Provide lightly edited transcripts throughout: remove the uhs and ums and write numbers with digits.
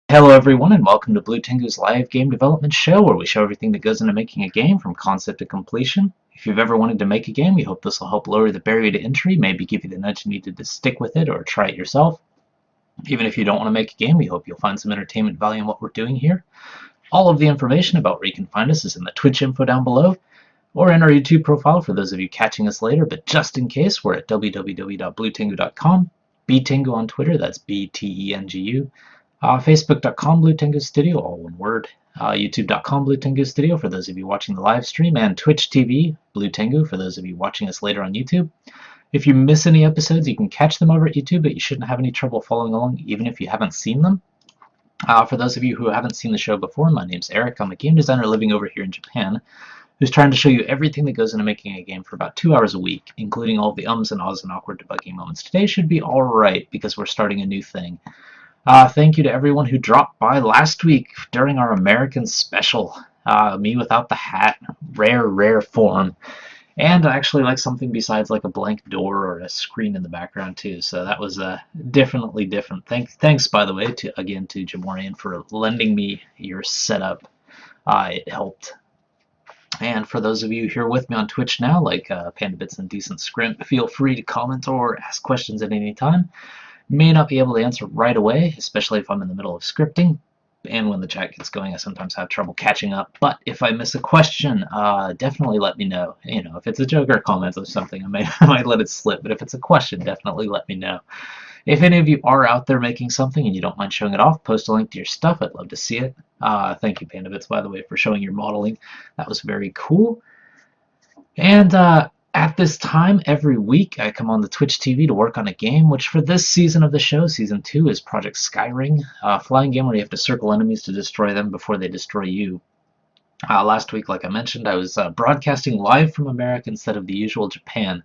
Hello everyone and welcome to Blue Tengu's live game development show where we show everything that goes into making a game from concept to completion. If you've ever wanted to make a game, we hope this will help lower the barrier to entry, maybe give you the nudge you needed to stick with it or try it yourself. Even if you don't want to make a game, we hope you'll find some entertainment value in what we're doing here. All of the information about where you can find us is in the Twitch info down below or in our YouTube profile for those of you catching us later, but just in case, we're at www.bluetengu.com, btengu on Twitter, that's BTENGU. Facebook.com Blue Tengu Studio, all one word. YouTube.com Blue Tengu Studio for those of you watching the live stream, and Twitch TV Blue Tengu for those of you watching us later on YouTube. If you miss any episodes, you can catch them over at YouTube, but you shouldn't have any trouble following along even if you haven't seen them. For those of you who haven't seen the show before, my name's Eric. I'm a game designer living over here in Japan who's trying to show you everything that goes into making a game for about 2 hours a week, including all the ums and ahs and awkward debugging moments. Today should be alright because we're starting a new thing. Thank you to everyone who dropped by last week during our American special. Me without the hat, rare form. And I actually like something besides like a blank door or a screen in the background too. So that was definitely different. Thanks by the way again to Jamorian for lending me your setup. It helped. And for those of you here with me on Twitch now, like Panda Bits and Decent Scrimp, feel free to comment or ask questions at any time. May not be able to answer right away, especially if I'm in the middle of scripting, and when the chat gets going I sometimes have trouble catching up, but if I miss a question, definitely let me know. You know, if it's a joke or comment or something, I might let it slip, but if it's a question, definitely let me know. If any of you are out there making something and you don't mind showing it off, post a link to your stuff. I'd love to see it. Thank you, Pandabits, by the way, for showing your modeling. That was very cool. And at this time, every week, I come on the Twitch TV to work on a game, which for this season of the show, Season 2, is Project Skyring, a flying game where you have to circle enemies to destroy them before they destroy you. Last week, like I mentioned, I was broadcasting live from America instead of the usual Japan.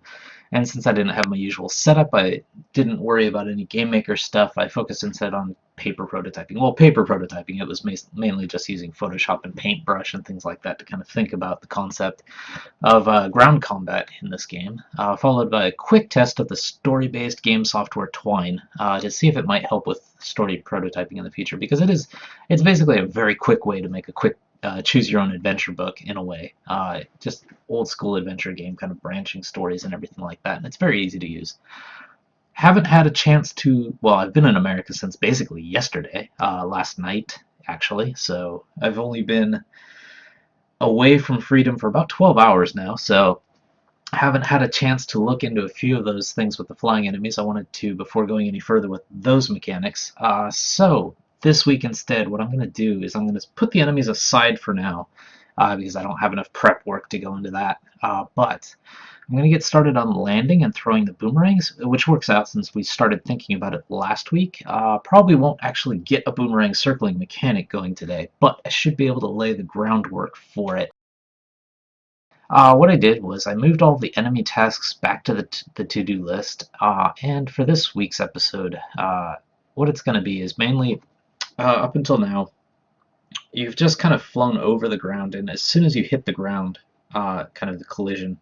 And since I didn't have my usual setup, I didn't worry about any game maker stuff. I focused instead on paper prototyping. Well, paper prototyping, it was mainly just using Photoshop and Paintbrush and things like that to kind of think about the concept of ground combat in this game, followed by a quick test of the story-based game software Twine to see if it might help with story prototyping in the future, because it's basically a very quick way to make a quick choose your own adventure book in a way. Just old school adventure game, kind of branching stories and everything like that, and it's very easy to use. Haven't had a chance to, well, I've been in America since basically yesterday, last night actually, so I've only been away from freedom for about 12 hours now, so I haven't had a chance to look into a few of those things with the flying enemies. I wanted to before going any further with those mechanics. So this week instead, what I'm going to do is I'm going to put the enemies aside for now, because I don't have enough prep work to go into that. But I'm going to get started on landing and throwing the boomerangs, which works out since we started thinking about it last week. Probably won't actually get a boomerang circling mechanic going today, but I should be able to lay the groundwork for it. What I did was I moved all the enemy tasks back to the to-do list, and for this week's episode, what it's going to be is mainly, up until now, you've just kind of flown over the ground, and as soon as you hit the ground, kind of the collision,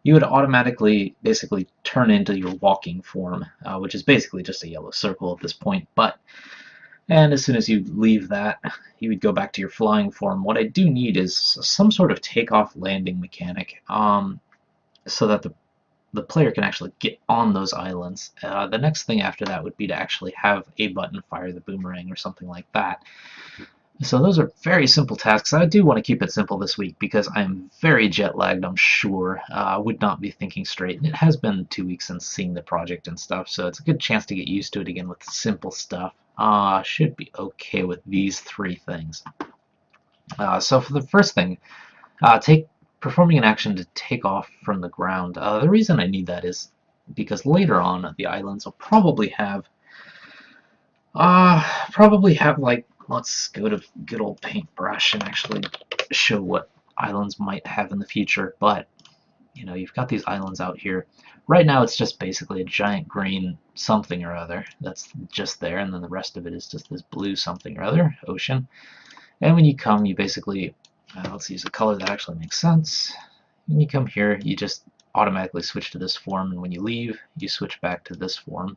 you would automatically basically turn into your walking form, which is basically just a yellow circle at this point, and as soon as you leave that, you would go back to your flying form. What I do need is some sort of takeoff landing mechanic, so that the player can actually get on those islands. The next thing after that would be to actually have a button fire the boomerang or something like that. So those are very simple tasks. I do want to keep it simple this week because I'm very jet lagged, I'm sure. Would not be thinking straight. And it has been 2 weeks since seeing the project and stuff, so it's a good chance to get used to it again with simple stuff. Should be okay with these three things. So for the first thing, performing an action to take off from the ground. The reason I need that is because later on the islands will probably have like, let's go to good old Paintbrush and actually show what islands might have in the future. But you know, you've got these islands out here. Right now it's just basically a giant green something or other that's just there, and then the rest of it is just this blue something or other, ocean. And when you come, you basically, let's use a color that actually makes sense. When you come here, you just automatically switch to this form, and when you leave, you switch back to this form.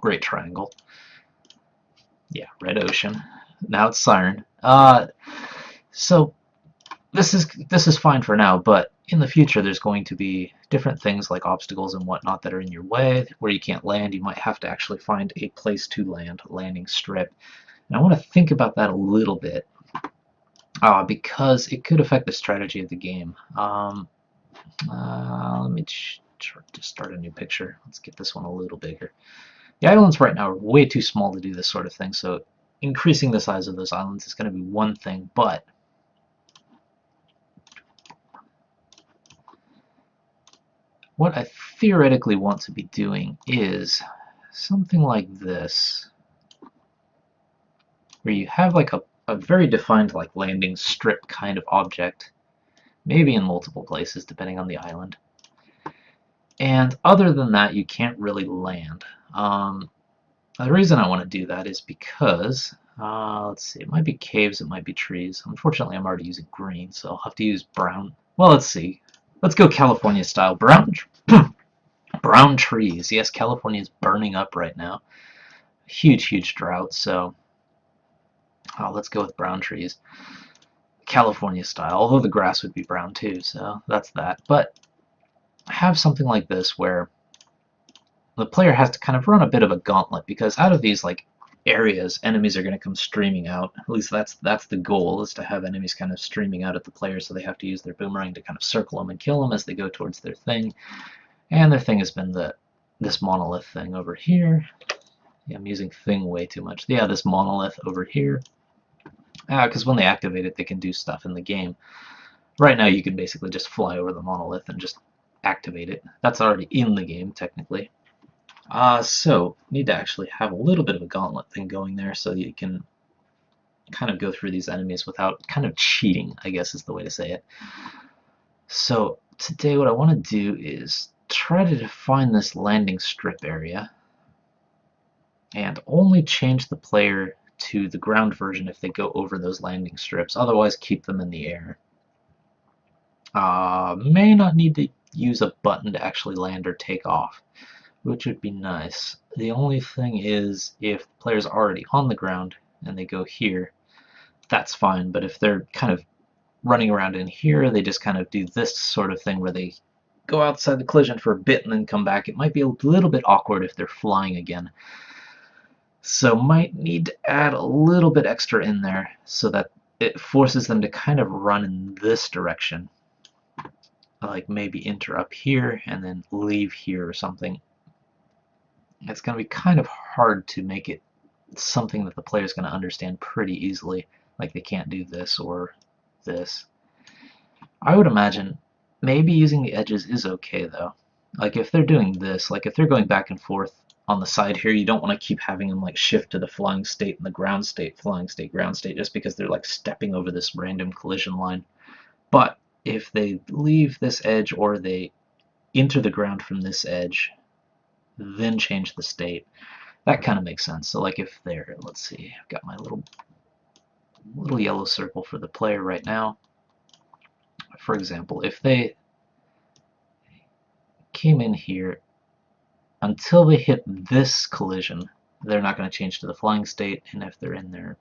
Great triangle. Yeah, Red Ocean. Now it's Siren. So this is fine for now, but in the future there's going to be different things like obstacles and whatnot that are in your way where you can't land. You might have to actually find a place to land, a landing strip. And I want to think about that a little bit because it could affect the strategy of the game. Let me just start a new picture. Let's get this one a little bigger. The islands right now are way too small to do this sort of thing, so increasing the size of those islands is going to be one thing, but what I theoretically want to be doing is something like this, where you have like a very defined like landing strip kind of object, maybe in multiple places depending on the island. And other than that, you can't really land. The reason I want to do that is because, let's see, it might be caves, it might be trees. Unfortunately, I'm already using green, so I'll have to use brown. Well, let's see. Let's go California style. Brown trees. Yes, California is burning up right now. Huge drought, so let's go with brown trees. California style, although the grass would be brown too, so that's that. But have something like this where the player has to kind of run a bit of a gauntlet, because out of these like areas, enemies are going to come streaming out. At least that's the goal, is to have enemies kind of streaming out at the player, so they have to use their boomerang to kind of circle them and kill them as they go towards their thing. And their thing has been this monolith thing over here. Yeah, I'm using thing way too much. Yeah, this monolith over here. Because when they activate it, they can do stuff in the game. Right now, you can basically just fly over the monolith and just activate it. That's already in the game, technically. So, need to actually have a little bit of a gauntlet thing going there so you can kind of go through these enemies without kind of cheating, I guess is the way to say it. So, today what I want to do is try to define this landing strip area and only change the player to the ground version if they go over those landing strips. Otherwise, keep them in the air. May not need to use a button to actually land or take off, which would be nice. The only thing is, if the player's already on the ground and they go here, that's fine, but if they're kind of running around in here, they just kind of do this sort of thing where they go outside the collision for a bit and then come back. It might be a little bit awkward if they're flying again. So might need to add a little bit extra in there so that it forces them to kind of run in this direction. Like maybe enter up here and then leave here or something. It's going to be kind of hard to make it something that the player's going to understand pretty easily. Like they can't do this or this. I would imagine maybe using the edges is okay though. Like if they're doing this, like if they're going back and forth on the side here, you don't want to keep having them like shift to the flying state and the ground state, flying state, ground state, just because they're like stepping over this random collision line. But if they leave this edge or they enter the ground from this edge, then change the state, that kind of makes sense. So like if they're, let's see, I've got my little yellow circle for the player right now. For example, if they came in here, until they hit this collision, they're not going to change to the flying state, and if they're in their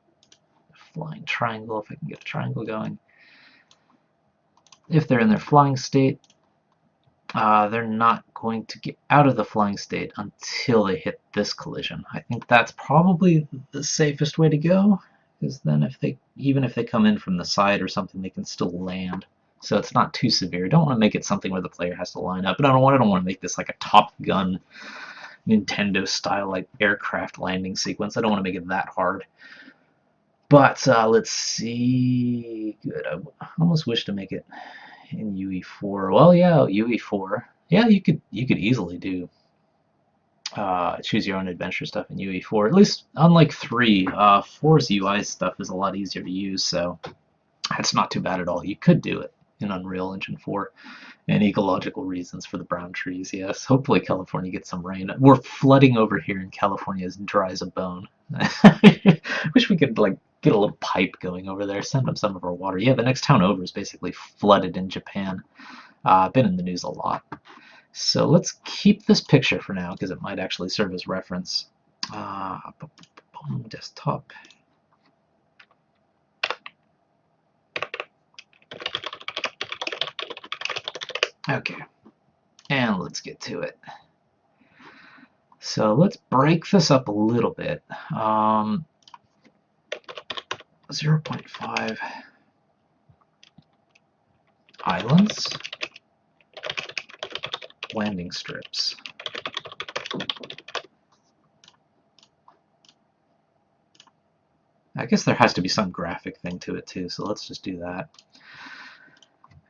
flying triangle, if I can get a triangle going, if they're in their flying state, they're not going to get out of the flying state until they hit this collision. I think that's probably the safest way to go, because then if they, even if they come in from the side or something, they can still land. So it's not too severe. Don't want to make it something where the player has to line up. But I don't want to make this like a Top Gun Nintendo style like aircraft landing sequence. I don't want to make it that hard. But let's see. Good. I almost wish to make it in UE4. Well, yeah, UE4. Yeah, you could easily do choose your own adventure stuff in UE4. At least unlike 3, 4's UI stuff is a lot easier to use, so that's not too bad at all. You could do it in Unreal Engine 4. And ecological reasons for the brown trees, yes. Hopefully California gets some rain. We're flooding over here in California as dry as a bone. Wish we could like get a little pipe going over there, send them some of our water. Yeah, the next town over is basically flooded in Japan. Been in the news a lot. So let's keep this picture for now because it might actually serve as reference. Desktop. Okay, and let's get to it. So let's break this up a little bit. 0.5 islands, landing strips. I guess there has to be some graphic thing to it too, so let's just do that.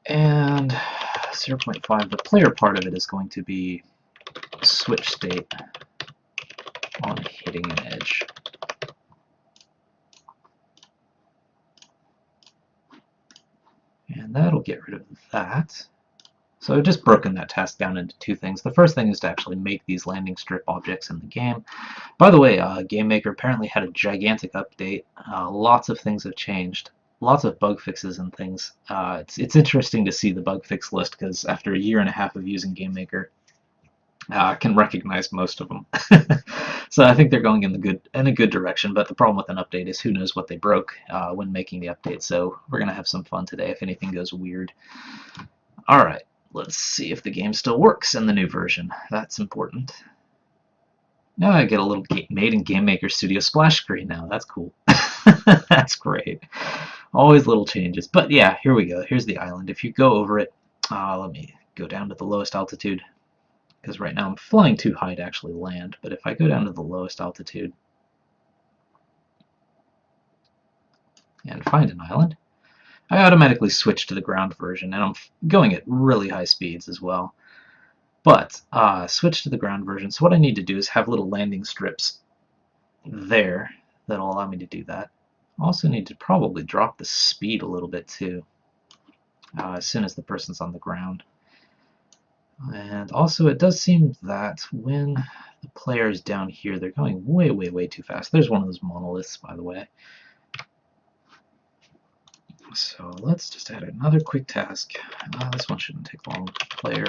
And 0.5, the player part of it is going to be switch state on hitting an edge. And that'll get rid of that. So I've just broken that task down into two things. The first thing is to actually make these landing strip objects in the game. By the way, Game Maker apparently had a gigantic update. Lots of things have changed. Lots of bug fixes and things. It's interesting to see the bug fix list because after a year and a half of using Game Maker, I can recognize most of them. So I think they're going in a good direction, but the problem with an update is who knows what they broke when making the update, so we're going to have some fun today if anything goes weird. Alright, let's see if the game still works in the new version. That's important. Now I get a little made in Game Maker Studio splash screen now. That's cool. That's great. Always little changes. But yeah, here we go. Here's the island. If you go over it, let me go down to the lowest altitude, because right now I'm flying too high to actually land. But if I go down to the lowest altitude and find an island, I automatically switch to the ground version, and I'm going at really high speeds as well. But switch to the ground version. So what I need to do is have little landing strips there that'll allow me to do that. I also need to probably drop the speed a little bit too as soon as the person's on the ground. And also it does seem that when the player is down here, they're going way, way, way too fast. There's one of those monoliths, by the way. So let's just add another quick task. This one shouldn't take long. Player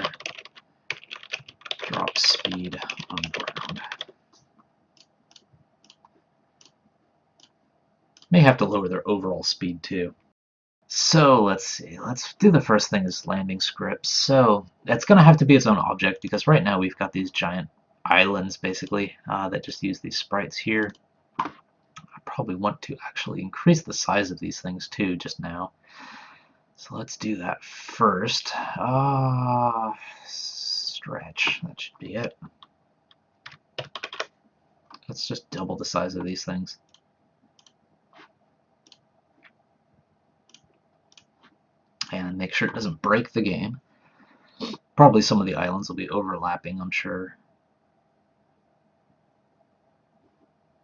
drop speed on the ground. May have to lower their overall speed too. So let's see. Let's do the first thing is landing scripts. So it's going to have to be its own object because right now we've got these giant islands basically that just use these sprites here. I probably want to actually increase the size of these things too just now. So let's do that first. Stretch, that should be it. Let's just double the size of these things. And make sure it doesn't break the game. Probably some of the islands will be overlapping, I'm sure.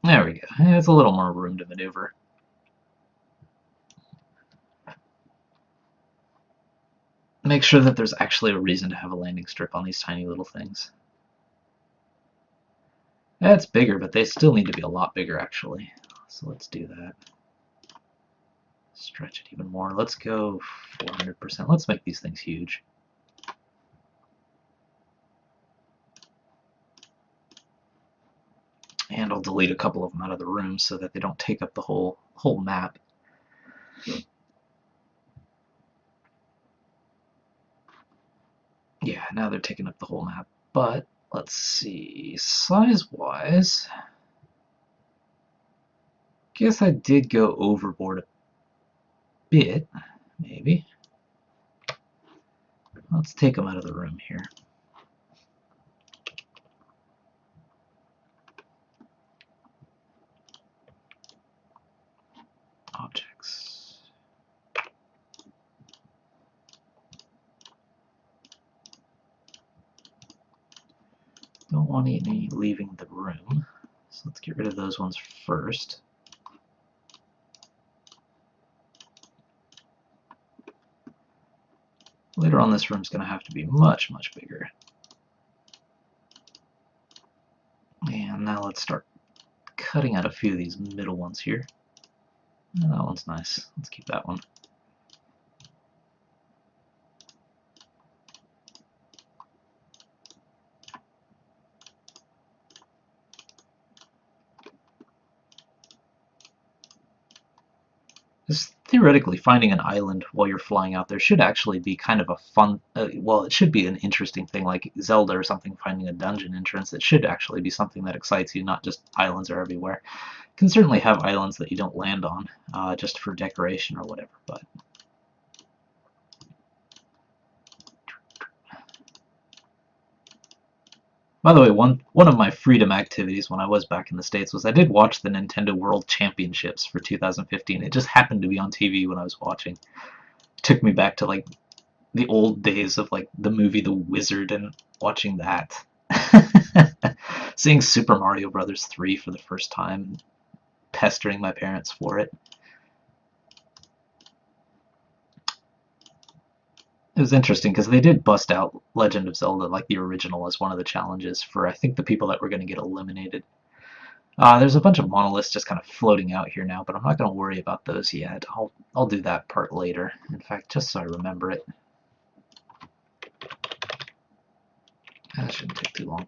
There we go. It's a little more room to maneuver. Make sure that there's actually a reason to have a landing strip on these tiny little things. It's bigger, but they still need to be a lot bigger, actually. So let's do that. Stretch it even more. Let's go 400%. Let's make these things huge. And I'll delete a couple of them out of the room so that they don't take up the whole map. Yeah, now they're taking up the whole map. But let's see, size-wise, guess I did go overboard a bit, maybe. Let's take them out of the room here. Objects. Don't want any leaving the room, so let's get rid of those ones first. Later on, this room's going to have to be much, much bigger. And now let's start cutting out a few of these middle ones here. Oh, that one's nice. Let's keep that one. Just theoretically, finding an island while you're flying out there should actually be kind of a fun, well, it should be an interesting thing, like Zelda or something, finding a dungeon entrance. It should actually be something that excites you, not just islands are everywhere. You can certainly have islands that you don't land on, just for decoration or whatever, but... By the way, one of my freedom activities when I was back in the States was I did watch the Nintendo World Championships for 2015. It just happened to be on TV when I was watching. It took me back to like the old days of like the movie The Wizard and watching that. Seeing Super Mario Brothers 3 for the first time, pestering my parents for it. It was interesting because they did bust out Legend of Zelda, like the original, as one of the challenges for, I think, the people that were going to get eliminated. There's a bunch of monoliths just kind of floating out here now, but I'm not going to worry about those yet. I'll do that part later. In fact, just so I remember it. That shouldn't take too long.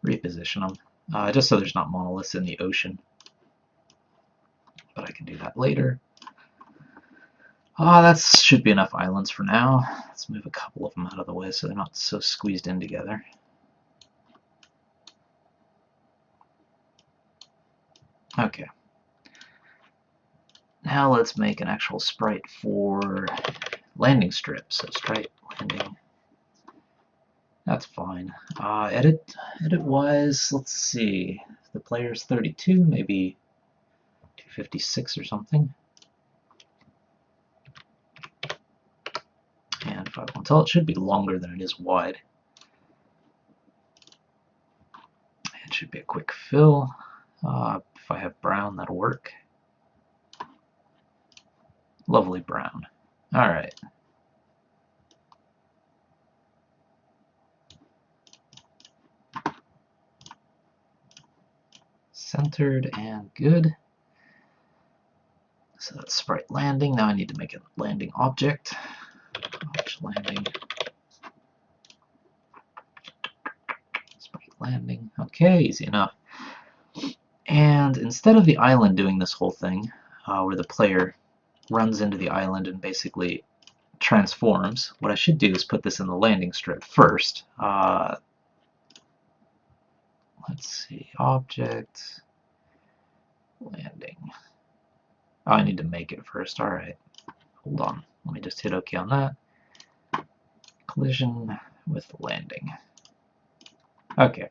Reposition them, just so there's not monoliths in the ocean. But I can do that later. That should be enough islands for now. Let's move a couple of them out of the way so they're not so squeezed in together. Okay. Now let's make an actual sprite for landing strip. So sprite landing. That's fine. Edit-wise, let's see. The player's 32, maybe 256 or something. And if I want to tell, it should be longer than it is wide. It should be a quick fill. If I have brown, that'll work. Lovely brown. Alright. Centered and good. So that's sprite landing. Now I need to make a landing object. Landing. Sprite landing. Okay, easy enough. And instead of the island doing this whole thing, where the player runs into the island and basically transforms, what I should do is put this in the landing strip first. Let's see, object, landing. Oh, I need to make it first. Alright, hold on. Let me just hit OK on that. Collision with landing. Okay,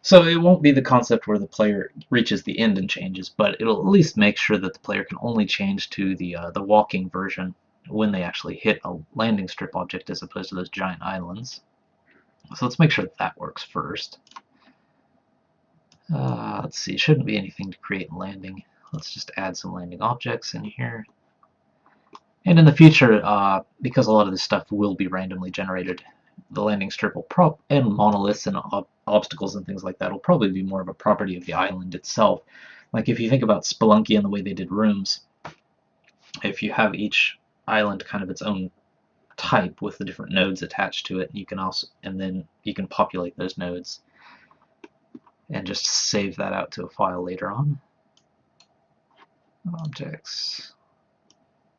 so it won't be the concept where the player reaches the end and changes, but it'll at least make sure that the player can only change to the walking version when they actually hit a landing strip object as opposed to those giant islands. So let's make sure that that works first. Let's see, shouldn't be anything to create landing. Let's just add some landing objects in here. And in the future, because a lot of this stuff will be randomly generated, the landing strip will and monoliths and obstacles and things like that will probably be more of a property of the island itself. Like if you think about Spelunky and the way they did rooms, if you have each island kind of its own type with the different nodes attached to it, you can also, and then you can populate those nodes and just save that out to a file later on. Objects.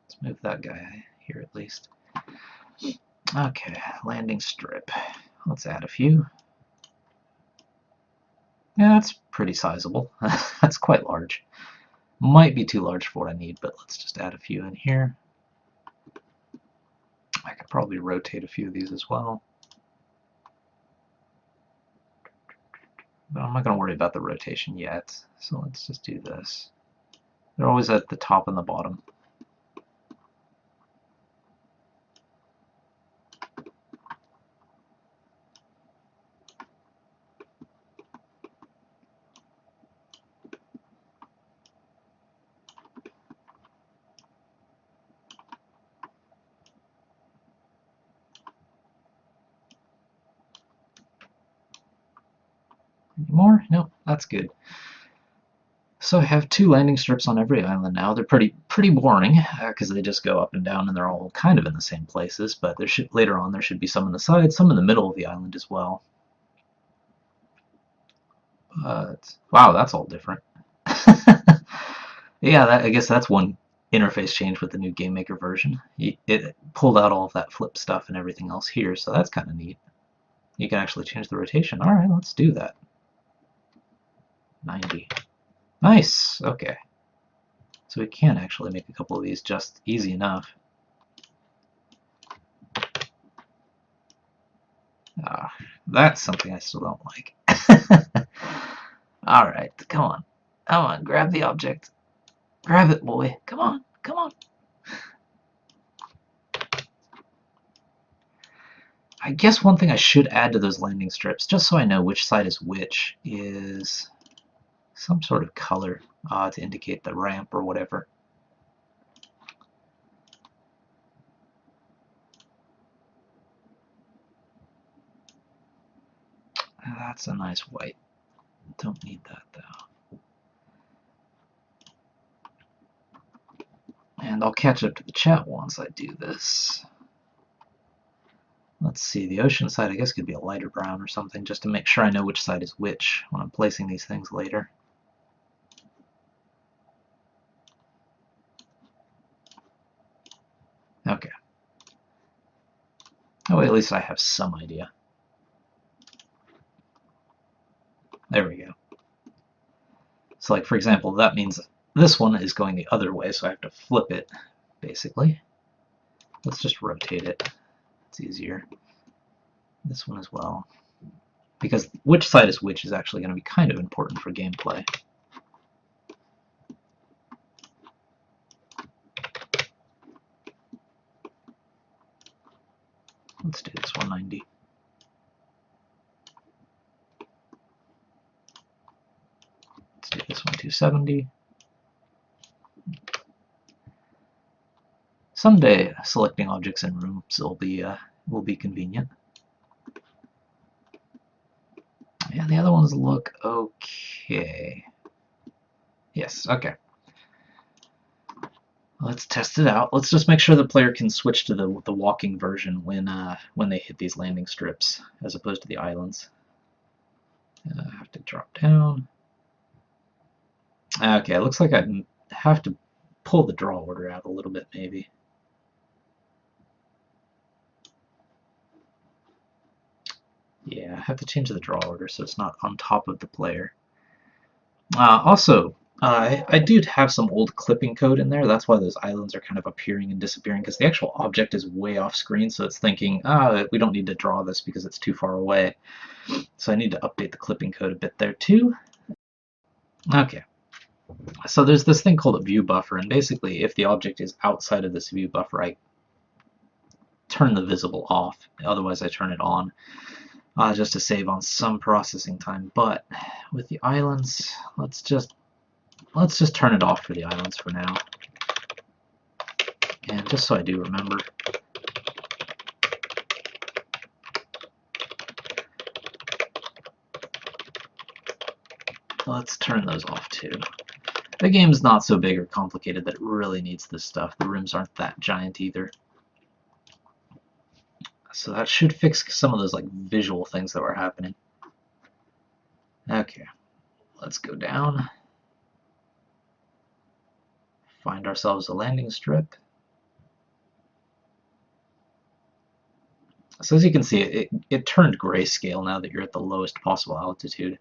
Let's move that guy here at least. Okay, landing strip. Let's add a few. Yeah, that's pretty sizable. That's quite large. Might be too large for what I need, but let's just add a few in here. I could probably rotate a few of these as well. But I'm not going to worry about the rotation yet, so let's just do this. They're always at the top and the bottom. Any more? Nope, that's good. So I have 2 landing strips on every island now. They're pretty boring because they just go up and down and they're all kind of in the same places, but there should, later on there should be some on the side, some in the middle of the island as well. But wow, that's all different. Yeah, I guess that's one interface change with the new Game Maker version. It pulled out all of that flip stuff and everything else here, so that's kind of neat. You can actually change the rotation. All right, let's do that. 90. Nice. Okay. So we can actually make a couple of these just easy enough. That's something I still don't like. All right, come on. Come on, grab the object. Grab it, boy. Come on, come on. I guess one thing I should add to those landing strips, just so I know which side is which, is some sort of color to indicate the ramp or whatever. That's a nice white. Don't need that though. And I'll catch up to the chat once I do this. Let's see, the ocean side I guess could be a lighter brown or something, just to make sure I know which side is which when I'm placing these things later. Okay. Oh, at least I have some idea. There we go. So like, for example, that means this one is going the other way, so I have to flip it, basically. Let's just rotate it. It's easier. This one as well. Because which side is which is actually going to be kind of important for gameplay. Let's do this 190. Let's do this one 270. Someday selecting objects in rooms will be convenient. Yeah, the other ones look okay. Yes, okay. Let's test it out. Let's just make sure the player can switch to the walking version when they hit these landing strips, as opposed to the islands. I have to drop down. Okay, it looks like I have to pull the draw order out a little bit, maybe. Yeah, I have to change the draw order so it's not on top of the player. Also, I do have some old clipping code in there. That's why those islands are kind of appearing and disappearing, because the actual object is way off screen, so it's thinking, we don't need to draw this because it's too far away. So I need to update the clipping code a bit there too. Okay. So there's this thing called a view buffer, and basically if the object is outside of this view buffer, I turn the visible off. Otherwise I turn it on, just to save on some processing time. But with the islands, let's just turn it off for the islands for now. And just so I do remember, let's turn those off too. The game's not so big or complicated that it really needs this stuff. The rooms aren't that giant either. So that should fix some of those like visual things that were happening. Okay, let's go down. Find ourselves a landing strip. So as you can see, it turned grayscale now that you're at the lowest possible altitude.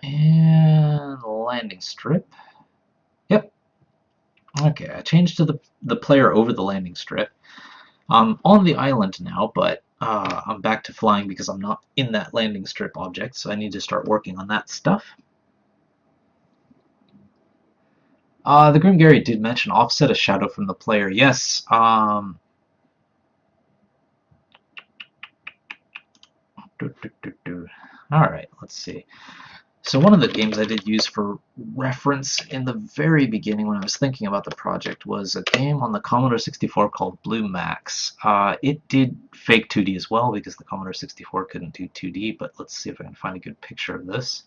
And landing strip. Yep. Okay, I changed to the player over the landing strip. I'm on the island now, but I'm back to flying because I'm not in that landing strip object, so I need to start working on that stuff. The Grim Gary did mention offset a shadow from the player. Yes. Alright, let's see. So one of the games I did use for reference in the very beginning when I was thinking about the project was a game on the Commodore 64 called Blue Max. It did fake 2D as well because the Commodore 64 couldn't do 2D, but let's see if I can find a good picture of this.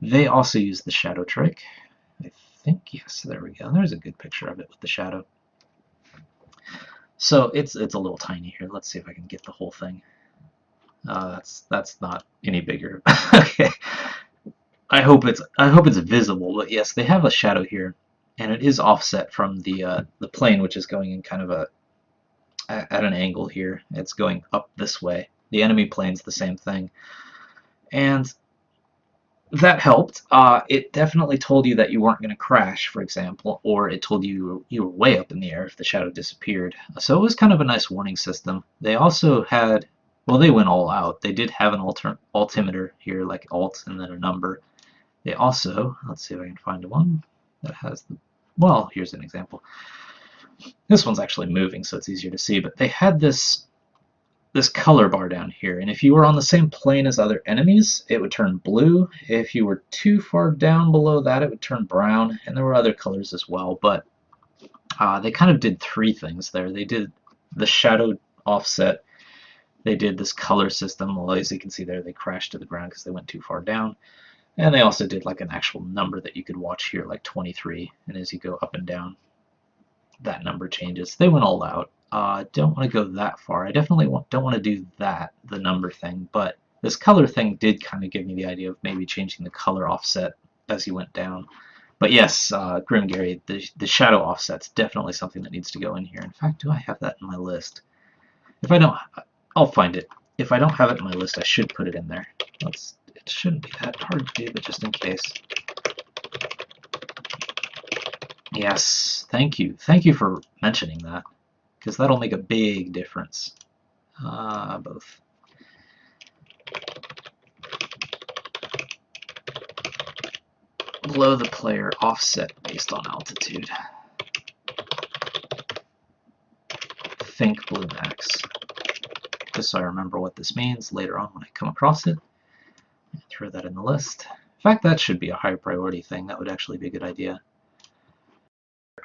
They also used the shadow trick. I think, yes, there we go. There's a good picture of it with the shadow. So it's a little tiny here. Let's see if I can get the whole thing. That's not any bigger. Okay. I hope it's visible, but yes, they have a shadow here, and it is offset from the plane, which is going in kind of at an angle here. It's going up this way. The enemy plane's the same thing, and that helped. It definitely told you that you weren't going to crash, for example, or it told you were way up in the air if the shadow disappeared. So it was kind of a nice warning system. They also had, well, they went all out. They did have an altimeter here, like alt and then a number. They also, let's see if I can find one that has the, well, here's an example. This one's actually moving, so it's easier to see, but they had this color bar down here, and if you were on the same plane as other enemies, it would turn blue. If you were too far down below that, it would turn brown, and there were other colors as well, but they kind of did three things there. They did the shadow offset, they did this color system. Well, as you can see there, they crashed to the ground because they went too far down, and they also did like an actual number that you could watch here, like 23, and as you go up and down, that number changes. They went all out. Don't want to go that far. I definitely don't want to do that, the number thing, but this color thing did kind of give me the idea of maybe changing the color offset as you went down. But yes, Grim Gary, the shadow offset's definitely something that needs to go in here. In fact, do I have that in my list? If I don't, I'll find it. If I don't have it in my list, I should put it in there. It shouldn't be that hard to do, but just in case. Yes, thank you. Thank you for mentioning that, because that'll make a big difference. Both. Below the player, offset based on altitude. Think blue max. Just so I remember what this means later on when I come across it. Throw that in the list. In fact, that should be a high priority thing. That would actually be a good idea.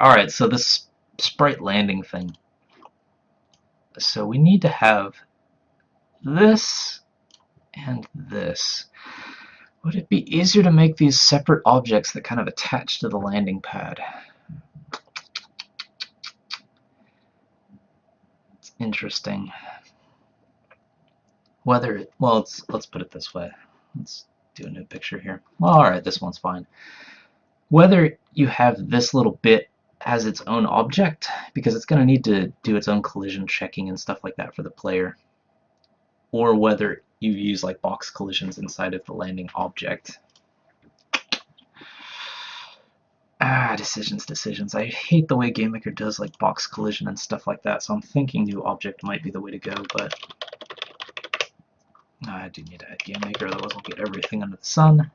Alright, so this sprite landing thing. So we need to have this and this. Would it be easier to make these separate objects that kind of attach to the landing pad? It's interesting. Whether, well, let's put it this way. Let's do a new picture here. Well, alright, this one's fine. Whether you have this little bit as its own object, because it's going to need to do its own collision checking and stuff like that for the player, or whether you use like box collisions inside of the landing object. Decisions. I hate the way GameMaker does like box collision and stuff like that, so I'm thinking new object might be the way to go, but I do need to add GameMaker, otherwise I'll get everything under the sun.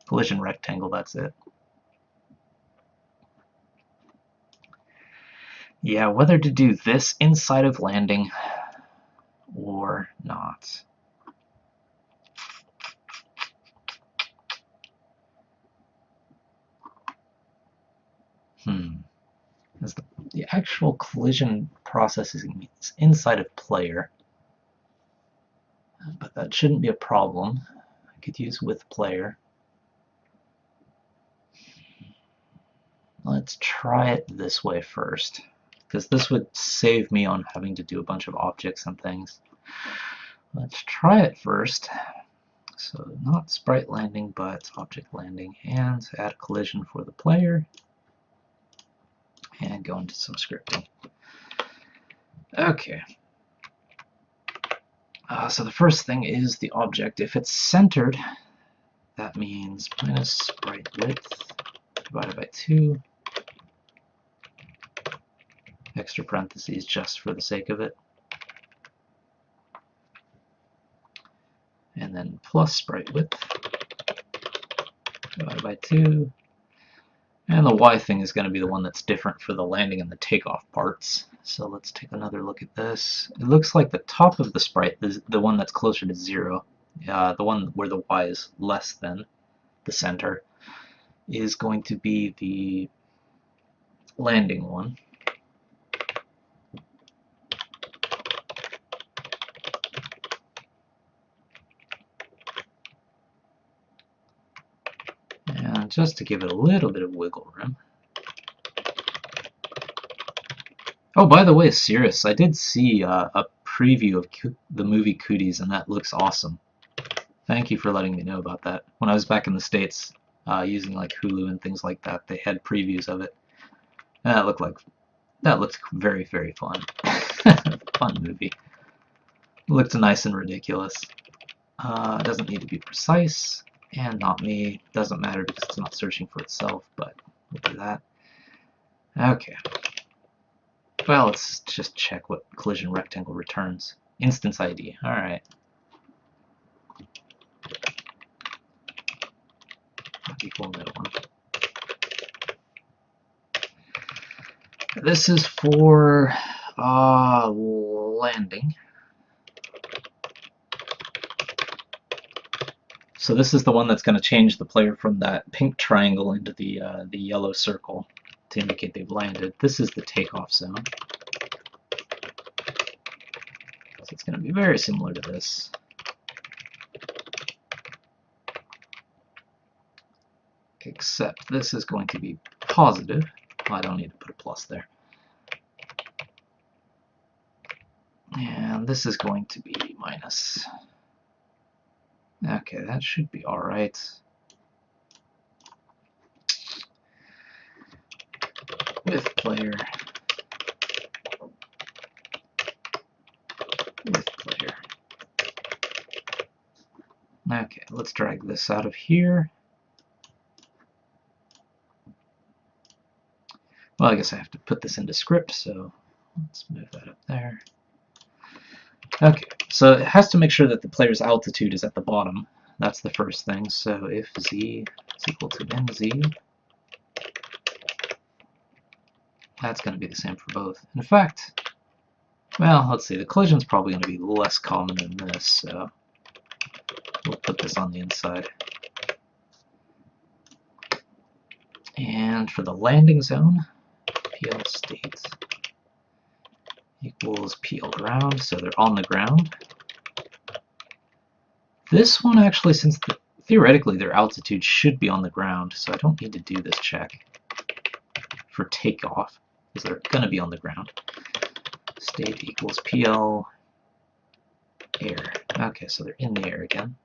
Collision rectangle, that's it. Yeah, whether to do this inside of landing or not. As the actual collision process is inside of player, but that shouldn't be a problem. I could use with player. Let's try it this way first, because this would save me on having to do a bunch of objects and things. Let's try it first. So not sprite landing, but object landing, and add a collision for the player, and go into some scripting. Okay. So the first thing is the object. If it's centered, that means minus sprite width divided by 2. Extra parentheses just for the sake of it. And then plus sprite width divided by 2. And the Y thing is going to be the one that's different for the landing and the takeoff parts. So let's take another look at this. It looks like the top of the sprite, the one that's closer to 0, the one where the Y is less than the center, is going to be the landing one. And just to give it a little bit of wiggle room. Oh, by the way, Cirrus, I did see a preview of the movie Cooties, and that looks awesome. Thank you for letting me know about that. When I was back in the States, using like Hulu and things like that. They had previews of it. And that looked very, very fun. Fun movie. Looked nice and ridiculous. Doesn't need to be precise, and not me. Doesn't matter because it's not searching for itself, but we'll do that. Okay. Well, let's just check what collision rectangle returns. Instance ID. Alright. Not equal no one. This is for landing. So this is the one that's going to change the player from that pink triangle into the yellow circle to indicate they've landed. This is the takeoff zone. So it's going to be very similar to this. Except this is going to be positive. Well, I don't need to put a plus there. And this is going to be minus. Okay, that should be alright. With player. With player. Okay, let's drag this out of here. Well, I guess I have to put this into script, so let's move that up there. Okay, so it has to make sure that the player's altitude is at the bottom. That's the first thing. So if z is equal to nz, that's going to be the same for both. In fact, well, let's see, the collision's probably going to be less common than this, so we'll put this on the inside. And for the landing zone, PL state equals PL ground, so they're on the ground. This one actually, since theoretically their altitude should be on the ground, so I don't need to do this check for takeoff, because they're going to be on the ground. State equals PL air. Okay, so they're in the air again.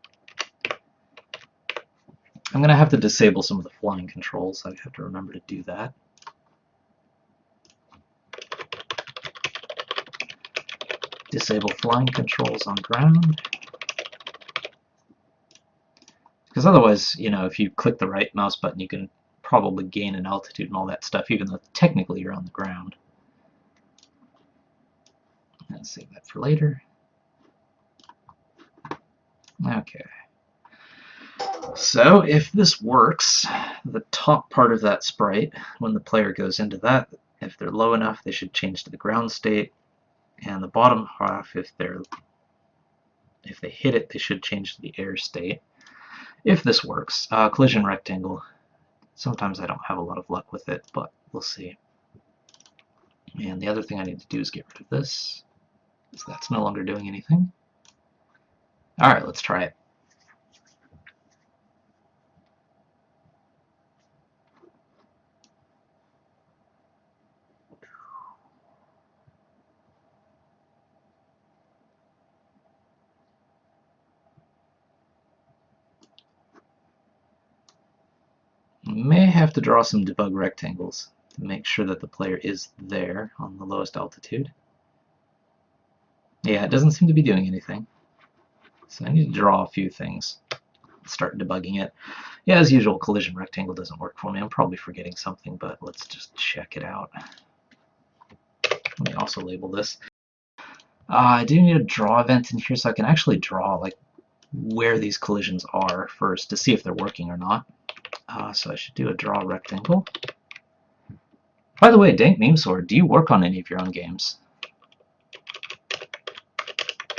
I'm going to have to disable some of the flying controls. I have to remember to do that. Disable flying controls on ground. Because otherwise, you know, if you click the right mouse button, you can probably gain an altitude and all that stuff, even though technically you're on the ground. Let's save that for later. Okay. So if this works, the top part of that sprite, when the player goes into that, if they're low enough, they should change to the ground state. And the bottom half, if they hit it, they should change to the air state. If this works, collision rectangle. Sometimes I don't have a lot of luck with it, but we'll see. And the other thing I need to do is get rid of this, because that's no longer doing anything. Alright, let's try it. May have to draw some debug rectangles to make sure that the player is there on the lowest altitude. Yeah, it doesn't seem to be doing anything. So I need to draw a few things. Start debugging it. Yeah, as usual, collision rectangle doesn't work for me. I'm probably forgetting something, but let's just check it out. Let me also label this. I do need a draw event in here so I can actually draw like where these collisions are first to see if they're working or not. So I should do a draw rectangle. By the way, Dank Meme Sword, do you work on any of your own games?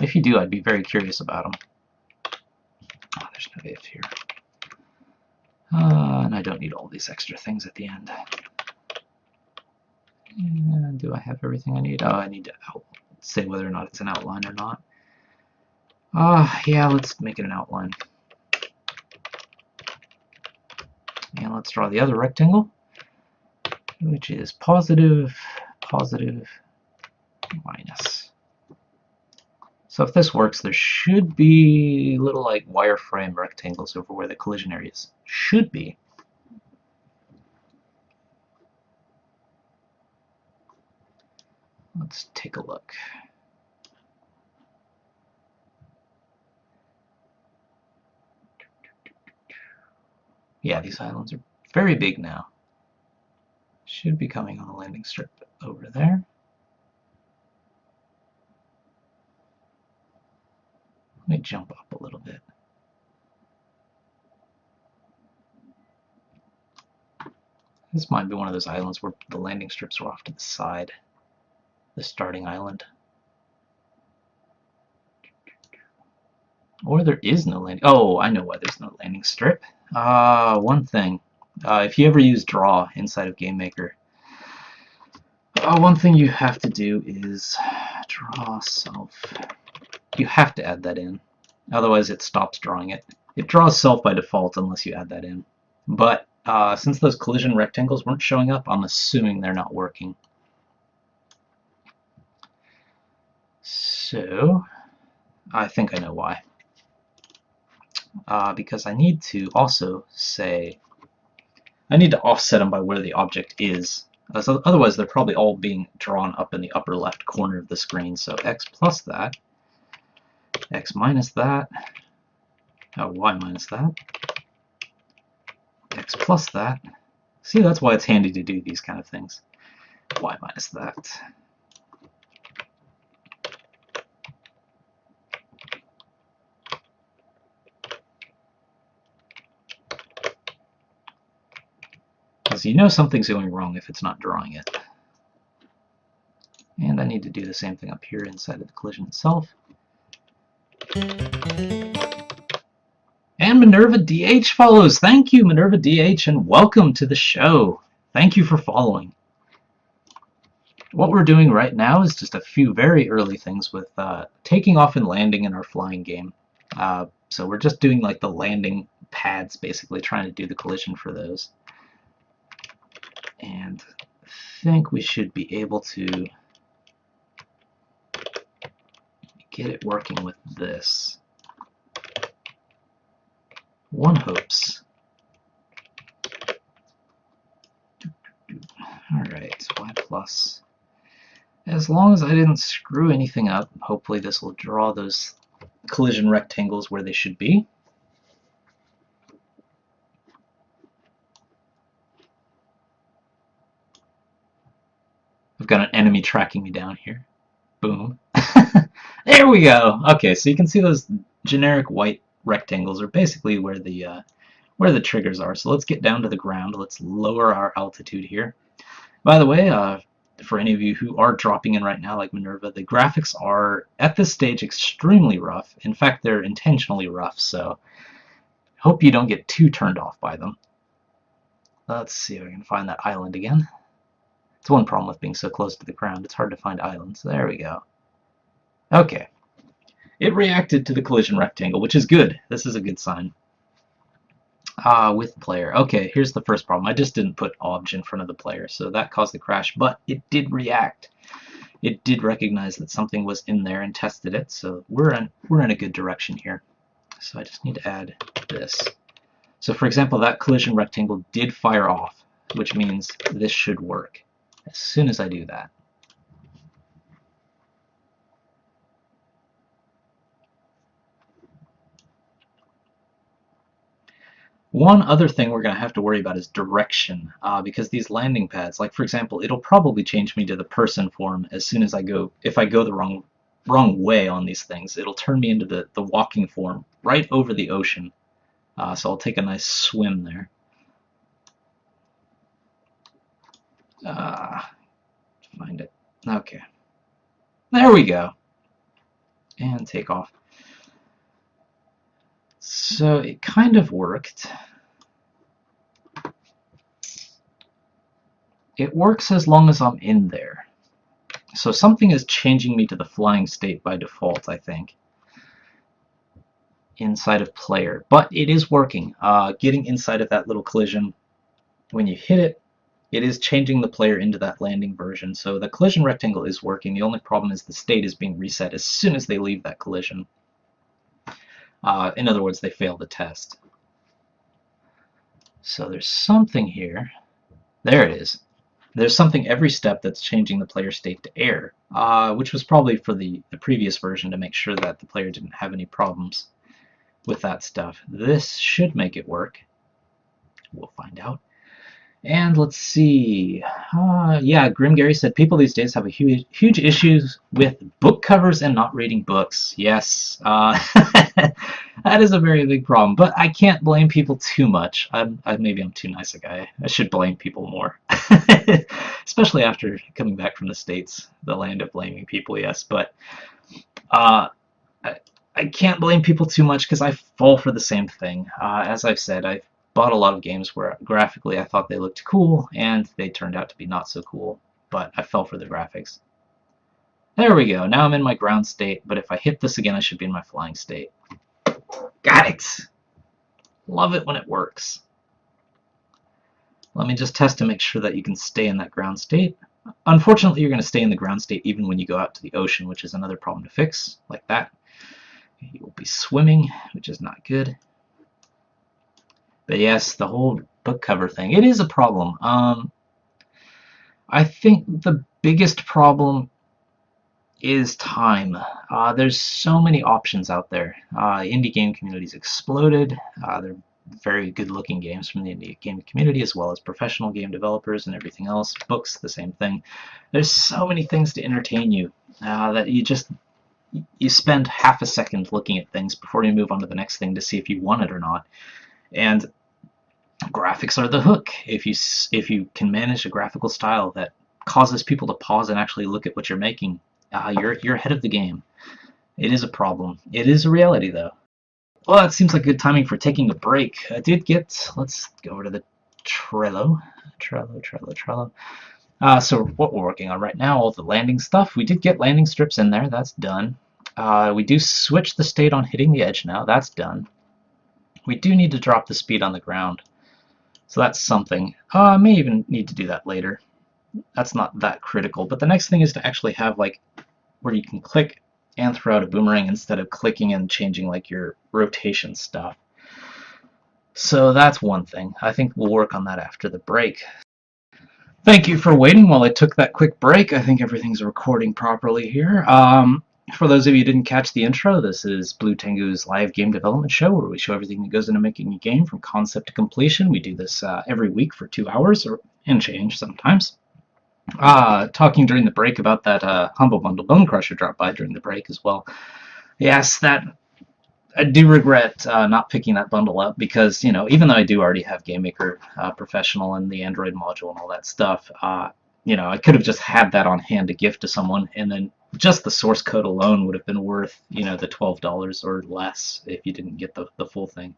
If you do, I'd be very curious about them. Oh, there's no if here. And I don't need all these extra things at the end. And do I have everything I need? Oh, I need to say whether or not it's an outline or not. Yeah, let's make it an outline. And let's draw the other rectangle, which is positive, positive, minus. So if this works, there should be little like wireframe rectangles over where the collision areas should be. Let's take a look. Yeah, these islands are very big now. Should be coming on a landing strip over there. Let me jump up a little bit. This might be one of those islands where the landing strips are off to the side. The starting island. Or there is no landing. Oh, I know why there's no landing strip. One thing. If you ever use draw inside of GameMaker, one thing you have to do is draw self. You have to add that in. Otherwise it stops drawing it. It draws self by default unless you add that in. But since those collision rectangles weren't showing up, I'm assuming they're not working. So I think I know why. Because I need to also say, I need to offset them by where the object is. So otherwise they're probably all being drawn up in the upper left corner of the screen. So x plus that, x minus that, y minus that, x plus that. See, that's why it's handy to do these kind of things. Y minus that. Because you know something's going wrong if it's not drawing it. And I need to do the same thing up here inside of the collision itself. And Minerva DH follows. Thank you, Minerva DH, and welcome to the show. Thank you for following. What we're doing right now is just a few very early things with taking off and landing in our flying game. So we're just doing like the landing pads, basically trying to do the collision for those. And I think we should be able to get it working with this. One hopes. Alright, y plus. As long as I didn't screw anything up, hopefully this will draw those collision rectangles where they should be. I've got an enemy tracking me down here. Boom. There we go. Okay, so you can see those generic white rectangles are basically where the triggers are. So let's get down to the ground. Let's lower our altitude here. By the way, for any of you who are dropping in right now, like Minerva, the graphics are, at this stage, extremely rough. In fact, they're intentionally rough, so hope you don't get too turned off by them. Let's see if I can find that island again. It's one problem with being so close to the ground. It's hard to find islands. There we go. Okay. It reacted to the collision rectangle, which is good. This is a good sign. With player. Okay, here's the first problem. I just didn't put obj in front of the player, so that caused the crash, but it did react. It did recognize that something was in there and tested it, so we're in a good direction here. So I just need to add this. So for example, that collision rectangle did fire off, which means this should work as soon as I do that. One other thing we're going to have to worry about is direction, because these landing pads, like for example, it'll probably change me to the person form as soon as I go, if I go the wrong way on these things, it'll turn me into the walking form right over the ocean. So I'll take a nice swim there. Find it. Okay. There we go. And take off. So it kind of worked. It works as long as I'm in there. So something is changing me to the flying state by default, I think, inside of player. But it is working. Getting inside of that little collision, when you hit it, it is changing the player into that landing version. So the collision rectangle is working. The only problem is the state is being reset as soon as they leave that collision. In other words, they fail the test. So there's something here. There it is. There's something every step that's changing the player state to air, which was probably for the previous version to make sure that the player didn't have any problems with that stuff. This should make it work. We'll find out. And let's see. Yeah, Grim Gary said people these days have a huge issues with book covers and not reading books. Yes, that is a very big problem. But I can't blame people too much. Maybe I'm too nice a guy. I should blame people more, especially after coming back from the States, the land of blaming people. Yes, but I can't blame people too much because I fall for the same thing. As I've said, I've bought a lot of games where graphically I thought they looked cool and they turned out to be not so cool, but I fell for the graphics. There we go. Now I'm in my ground state, but if I hit this again, I should be in my flying state. Got it! Love it when it works. Let me just test to make sure that you can stay in that ground state. Unfortunately, you're going to stay in the ground state even when you go out to the ocean, which is another problem to fix, like that. You will be swimming, which is not good. But yes, the whole book cover thing, it is a problem. I think the biggest problem is time. There's so many options out there. Indie game community's exploded. They're very good-looking games from the indie game community, as well as professional game developers and everything else. Books, the same thing. There's so many things to entertain you that you spend half a second looking at things before you move on to the next thing to see if you want it or not. And graphics are the hook. If you can manage a graphical style that causes people to pause and actually look at what you're making, you're ahead of the game. It is a problem. It is a reality, though. Well, that seems like good timing for taking a break. Let's go over to the Trello. So what we're working on right now, all the landing stuff, we did get landing strips in there. That's done. We do switch the state on hitting the edge now. That's done. We do need to drop the speed on the ground. So that's something. I may even need to do that later. That's not that critical. But the next thing is to actually have like where you can click and throw out a boomerang instead of clicking and changing like your rotation stuff. So that's one thing. I think we'll work on that after the break. Thank you for waiting while I took that quick break. I think everything's recording properly here. For those of you who didn't catch the intro, this is Blue Tengu's live game development show where we show everything that goes into making a game from concept to completion. We do this every week for 2 hours and change sometimes. Talking during the break about that Humble Bundle Bone Crusher dropped by during the break as well. Yes, that I do regret not picking that bundle up because, even though I do already have GameMaker Professional and the Android module and all that stuff, I could have just had that on hand to gift to someone, and then just the source code alone would have been worth, the $12 or less if you didn't get the full thing.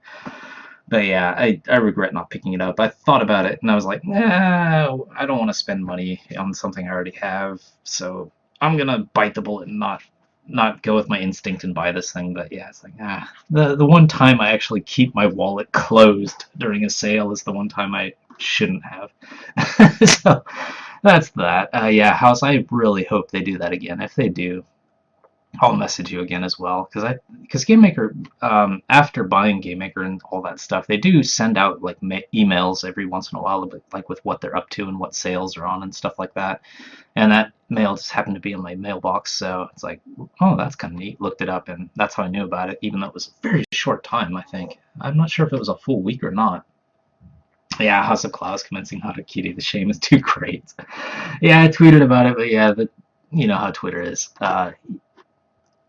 But yeah, I regret not picking it up. I thought about it, and I was like, nah, I don't want to spend money on something I already have, so I'm going to bite the bullet and not go with my instinct and buy this thing. But yeah, it's like, the one time I actually keep my wallet closed during a sale is the one time I shouldn't have. So that's that. Yeah, House, I really hope they do that again. If they do, I'll message you again as well, because GameMaker, after buying GameMaker and all that stuff, they do send out like emails every once in a while, like with what they're up to and what sales are on and stuff like that. And that mail just happened to be in my mailbox, so it's like, oh, that's kind of neat. Looked it up, and that's how I knew about it, even though it was a very short time. I think I'm not sure if it was a full week or not. Yeah, House of Clouds commencing Harakiri. The shame is too great. Yeah, I tweeted about it, but yeah, you know how Twitter is.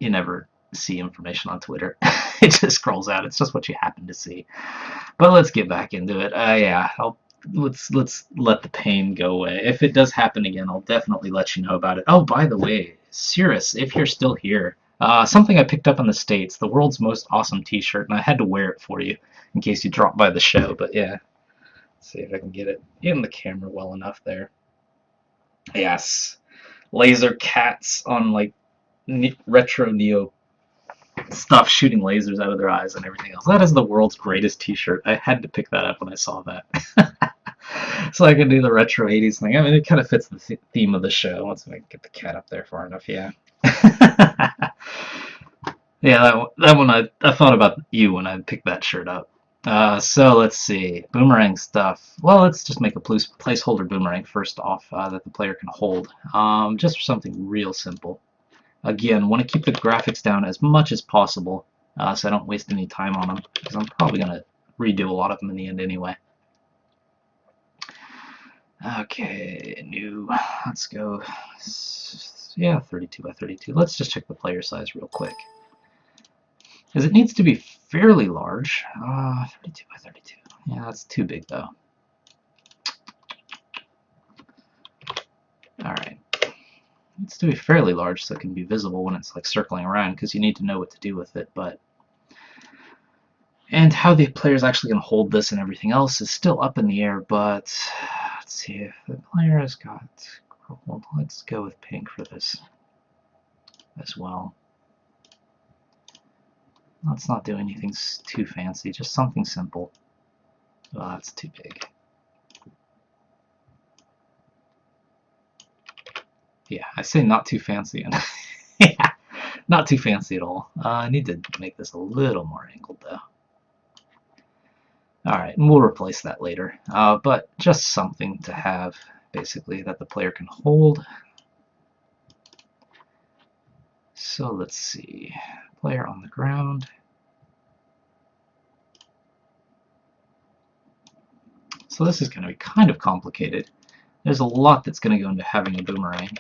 You never see information on Twitter. It just scrolls out. It's just what you happen to see. But let's get back into it. Yeah, let's let the pain go away. If it does happen again, I'll definitely let you know about it. Oh, by the way, Cirrus, if you're still here, something I picked up in the States, the world's most awesome t-shirt, and I had to wear it for you in case you dropped by the show. But yeah, let's see if I can get it in the camera well enough there. Yes, laser cats on like retro neo stuff shooting lasers out of their eyes and everything else. That is the world's greatest t-shirt. I had to pick that up when I saw that. So I can do the retro 80s thing. I mean, it kind of fits the theme of the show. Once I get the cat up there far enough, yeah. Yeah, that one I thought about you when I picked that shirt up. So let's see. Boomerang stuff. Well, let's just make a placeholder boomerang first off that the player can hold. Just for something real simple. Again, want to keep the graphics down as much as possible so I don't waste any time on them because I'm probably going to redo a lot of them in the end anyway. Okay, new. Let's go. Yeah, 32 by 32. Let's just check the player size real quick. Because it needs to be fairly large. 32 by 32. Yeah, that's too big though. Alright. It needs to be fairly large so it can be visible when it's like circling around because you need to know what to do with it, but and how the player's actually going to hold this and everything else is still up in the air, but let's see if the player has got, well, let's go with pink for this as well. Let's not do anything too fancy, just something simple. Oh, that's too big. Yeah, I say not too fancy, and yeah, not too fancy at all. I need to make this a little more angled though. Alright, and we'll replace that later. But just something to have, basically, that the player can hold. So let's see. Player on the ground. So this is going to be kind of complicated. There's a lot that's going to go into having a boomerang.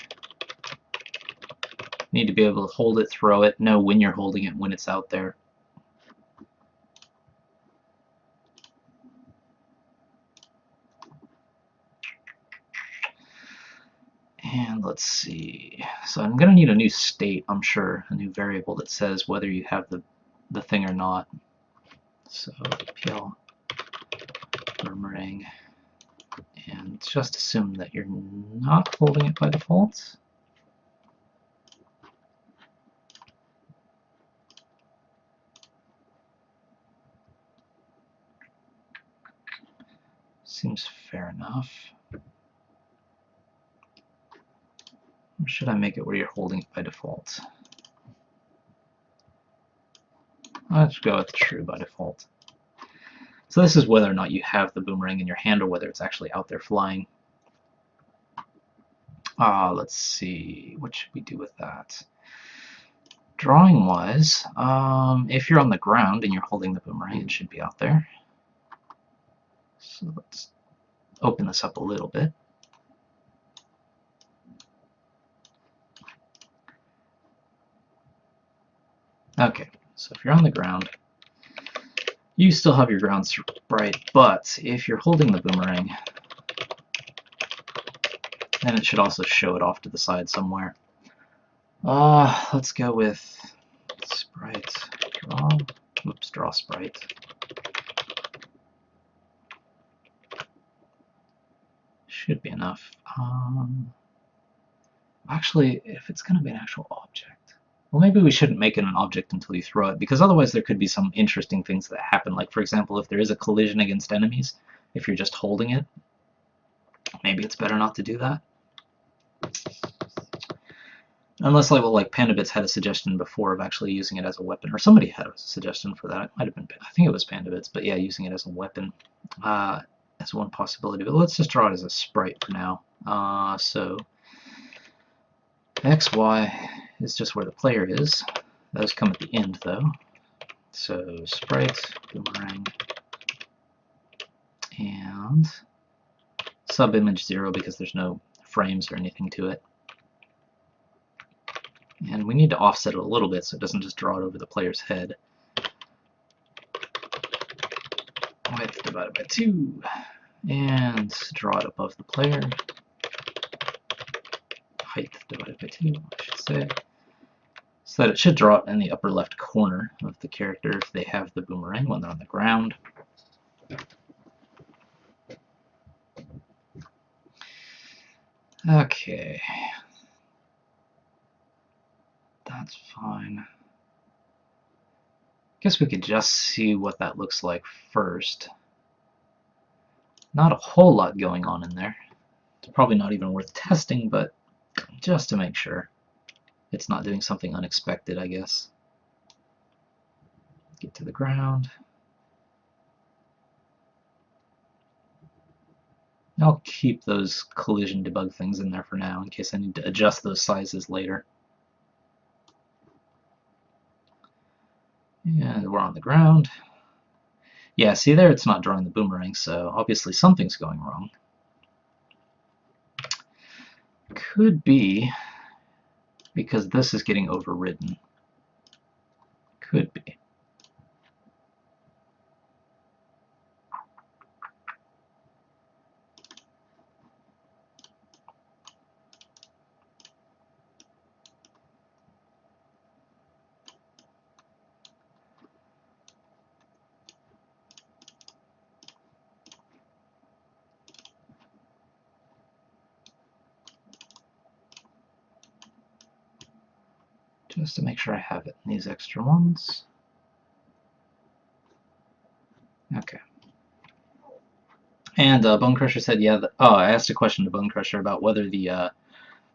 You need to be able to hold it, throw it, know when you're holding it, when it's out there. And let's see. So I'm going to need a new state, I'm sure, a new variable that says whether you have the thing or not. So PL boomerang, and just assume that you're not holding it by default. Seems fair enough. Or should I make it where you're holding it by default? Let's go with true by default. So this is whether or not you have the boomerang in your hand or whether it's actually out there flying. Let's see, what should we do with that? Drawing wise, if you're on the ground and you're holding the boomerang, it should be out there. So let's open this up a little bit. Okay, so if you're on the ground, you still have your ground sprite, but if you're holding the boomerang, then it should also show it off to the side somewhere. Let's go with sprite draw. Oops, draw sprite. Should be enough. Actually, if it's going to be an actual object, well, maybe we shouldn't make it an object until you throw it, because otherwise there could be some interesting things that happen. Like, for example, if there is a collision against enemies, if you're just holding it, maybe it's better not to do that. Unless, like PandaBits had a suggestion before of actually using it as a weapon, or somebody had a suggestion for that. It might have been, I think it was PandaBits, but yeah, using it as a weapon as one possibility. But let's just draw it as a sprite for now. So X, Y is just where the player is. Those come at the end, though. So sprite, boomerang, and subimage 0 because there's no frames or anything to it. And we need to offset it a little bit so it doesn't just draw it over the player's head. Width divided by 2, and draw it above the player. Height divided by 2, I should say. So that it should draw it in the upper left corner of the character if they have the boomerang when they're on the ground. Okay. That's fine. Guess we could just see what that looks like first. Not a whole lot going on in there. It's probably not even worth testing, but just to make sure it's not doing something unexpected, I guess. Get to the ground. I'll keep those collision debug things in there for now in case I need to adjust those sizes later. And we're on the ground. Yeah, see there, it's not drawing the boomerang, so obviously something's going wrong. Could be because this is getting overridden. Could be. Just to make sure I have it in these extra ones. Okay. And Bone Crusher said, yeah. I asked a question to Bone Crusher about whether the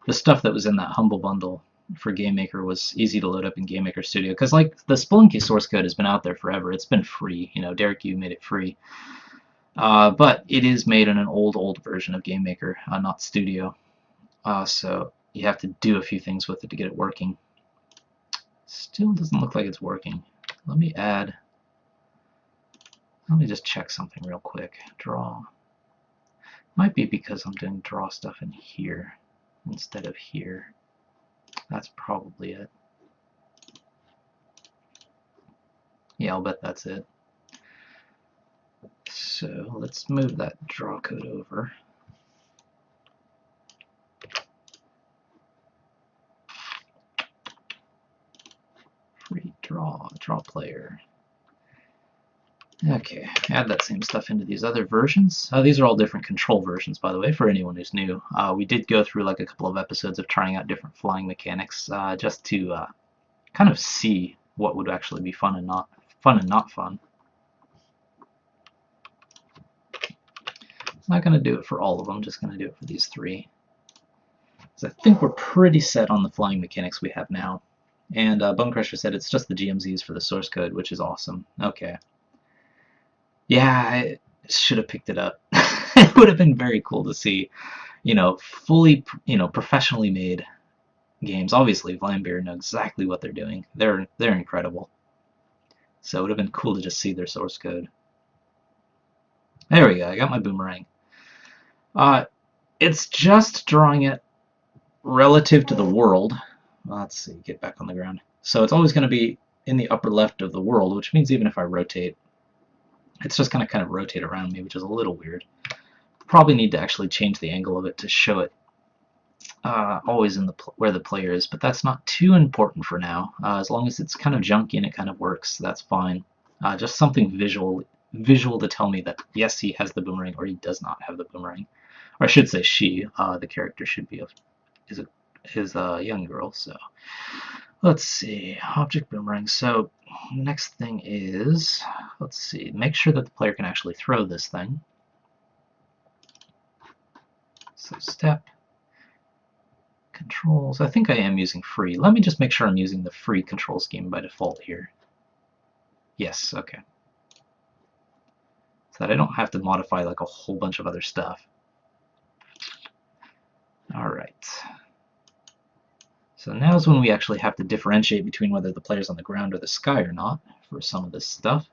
stuff that was in that Humble Bundle for GameMaker was easy to load up in GameMaker Studio. Because like the Spelunky source code has been out there forever. It's been free. You know, Derek, you made it free. But it is made in an old version of GameMaker, not Studio. So you have to do a few things with it to get it working. Still doesn't look like it's working. Let me just check something real quick. Draw. Might be because I'm doing draw stuff in here instead of here. That's probably it. Yeah, I'll bet that's it. So let's move that draw code over. Free draw player. Okay, add that same stuff into these other versions. These are all different control versions, by the way, for anyone who's new. We did go through like a couple of episodes of trying out different flying mechanics, just to kind of see what would actually be fun and not fun. I'm not going to do it for all of them, just going to do it for these three. So I think we're pretty set on the flying mechanics we have now. And Bone Crusher said it's just the GMZs for the source code, which is awesome. Okay. Yeah, I should have picked it up. It would have been very cool to see, fully, professionally made games. Obviously, Vlambeer know exactly what they're doing. They're incredible. So it would have been cool to just see their source code. There we go. I got my boomerang. It's just drawing it relative to the world. Let's see. Get back on the ground. So it's always going to be in the upper left of the world, which means even if I rotate, it's just going to kind of rotate around me, which is a little weird. Probably need to actually change the angle of it to show it always in where the player is, but that's not too important for now. As long as it's kind of junky and it kind of works, that's fine. Just something visual to tell me that yes, he has the boomerang or he does not have the boomerang. Or I should say she. The character should be is a young girl. So let's see, object boomerang. So next thing is, let's see, make sure that the player can actually throw this thing. So step, controls. I think I am using free. Let me just make sure I'm using the free control scheme by default here. Yes, okay. So that I don't have to modify like a whole bunch of other stuff. Alright. So now is when we actually have to differentiate between whether the player's on the ground or the sky or not for some of this stuff.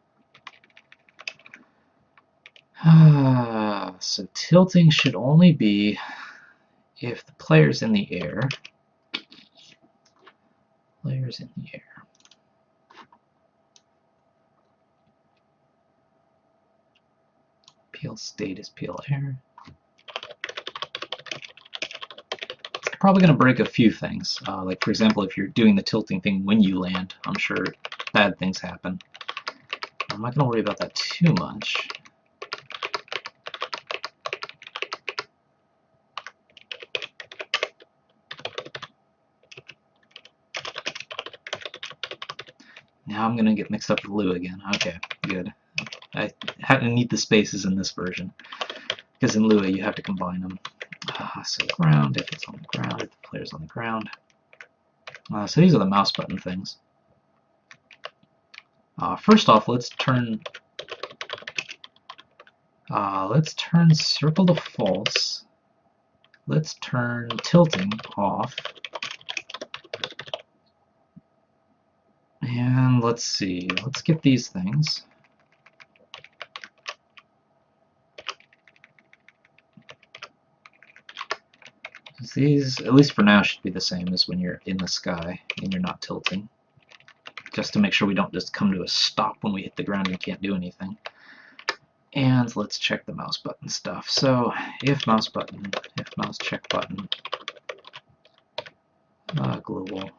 So tilting should only be if the player's in the air. Player's in the air. PL state is PL air. Probably going to break a few things. Like for example, if you're doing the tilting thing when you land, I'm sure bad things happen. I'm not going to worry about that too much. Now I'm going to get mixed up with Lua again. Okay, good. I had to need the spaces in this version, because in Lua you have to combine them. So ground, if it's on the ground, if the player's on the ground. So these are the mouse button things. First off, let's turn Let's turn circle to false. Let's turn tilting off. And let's see, let's get these things. These, at least for now, should be the same as when you're in the sky and you're not tilting. Just to make sure we don't just come to a stop when we hit the ground and can't do anything. And let's check the mouse button stuff. So, if mouse button, if mouse check button, global,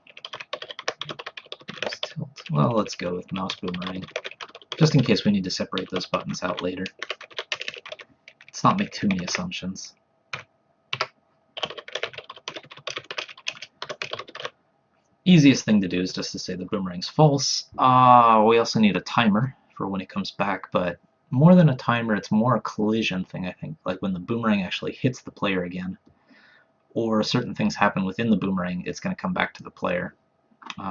mouse tilt. Well, let's go with mouse boomerang, just in case we need to separate those buttons out later. Let's not make too many assumptions. Easiest thing to do is just to say the boomerang's false. We also need a timer for when it comes back, but more than a timer, it's more a collision thing, I think, like when the boomerang actually hits the player again, or certain things happen within the boomerang, it's going to come back to the player.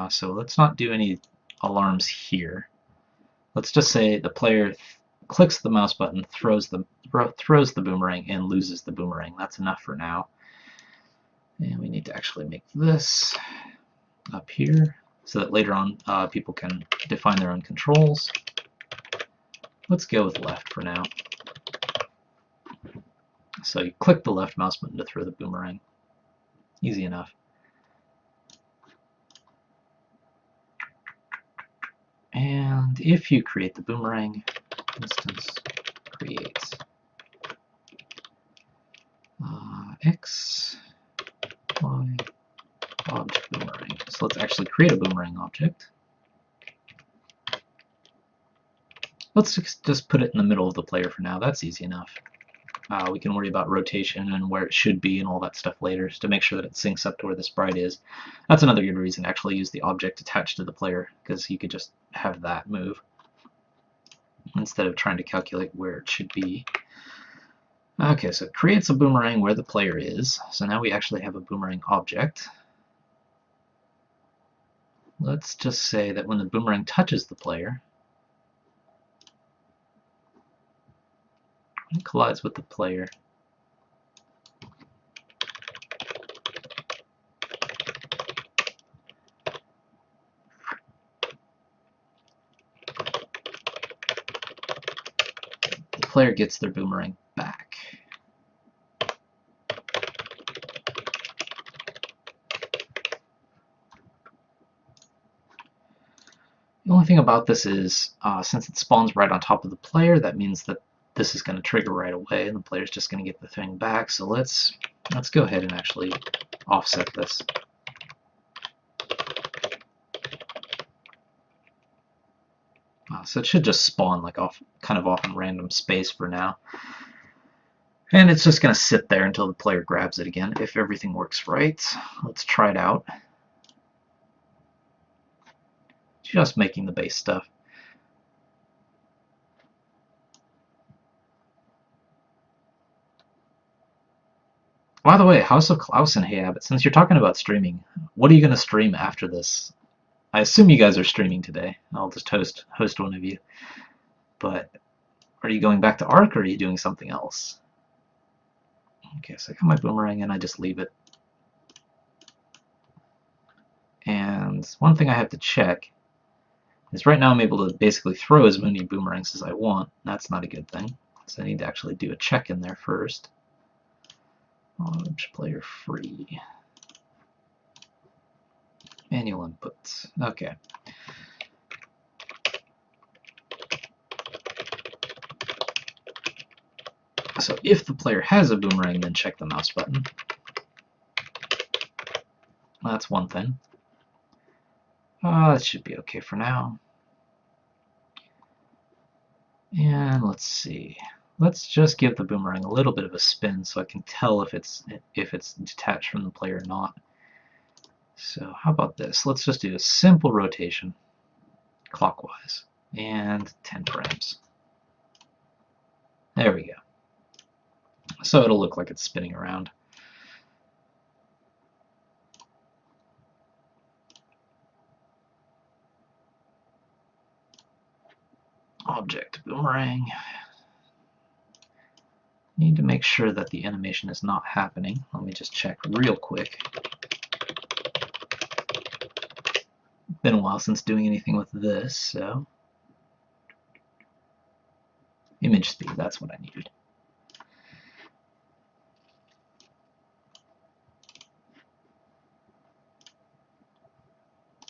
So let's not do any alarms here. Let's just say the player clicks the mouse button, throws the boomerang, and loses the boomerang. That's enough for now. And we need to actually make this up here so that later on people can define their own controls. Let's go with left for now. So you click the left mouse button to throw the boomerang. Easy enough. And if you create the boomerang, instance creates x, y, object boomerang. So let's actually create a boomerang object. Let's just put it in the middle of the player for now. That's easy enough. We can worry about rotation and where it should be and all that stuff later, just to make sure that it syncs up to where the sprite is. That's another good reason to actually use the object attached to the player, because you could just have that move instead of trying to calculate where it should be. Okay, so it creates a boomerang where the player is. So now we actually have a boomerang object. Let's just say that when the boomerang touches the player, it collides with the player. The player gets their boomerang back. The only thing about this is, since it spawns right on top of the player, that means that this is going to trigger right away, and the player's just going to get the thing back. So let's go ahead and actually offset this. So it should just spawn like kind of off in random space for now. And it's just going to sit there until the player grabs it again, if everything works right. Let's try it out. Just making the base stuff. By the way, House of Klaus and Hey Abbott, since you're talking about streaming, what are you going to stream after this? I assume you guys are streaming today. I'll just host one of you. But are you going back to Ark, or are you doing something else? Okay, so I got my boomerang and I just leave it. And one thing I have to check is right now I'm able to basically throw as many boomerangs as I want. That's not a good thing. So I need to actually do a check in there first. Launch player free. Manual inputs. Okay. So if the player has a boomerang, then check the mouse button. That's one thing. That should be okay for now. And let's see. Let's just give the boomerang a little bit of a spin so I can tell if it's detached from the player or not. So how about this? Let's just do a simple rotation clockwise and 10 frames. There we go. So it'll look like it's spinning around. Object boomerang. Need to make sure that the animation is not happening. Let me just check real quick. Been a while since doing anything with this, so image speed, that's what I needed.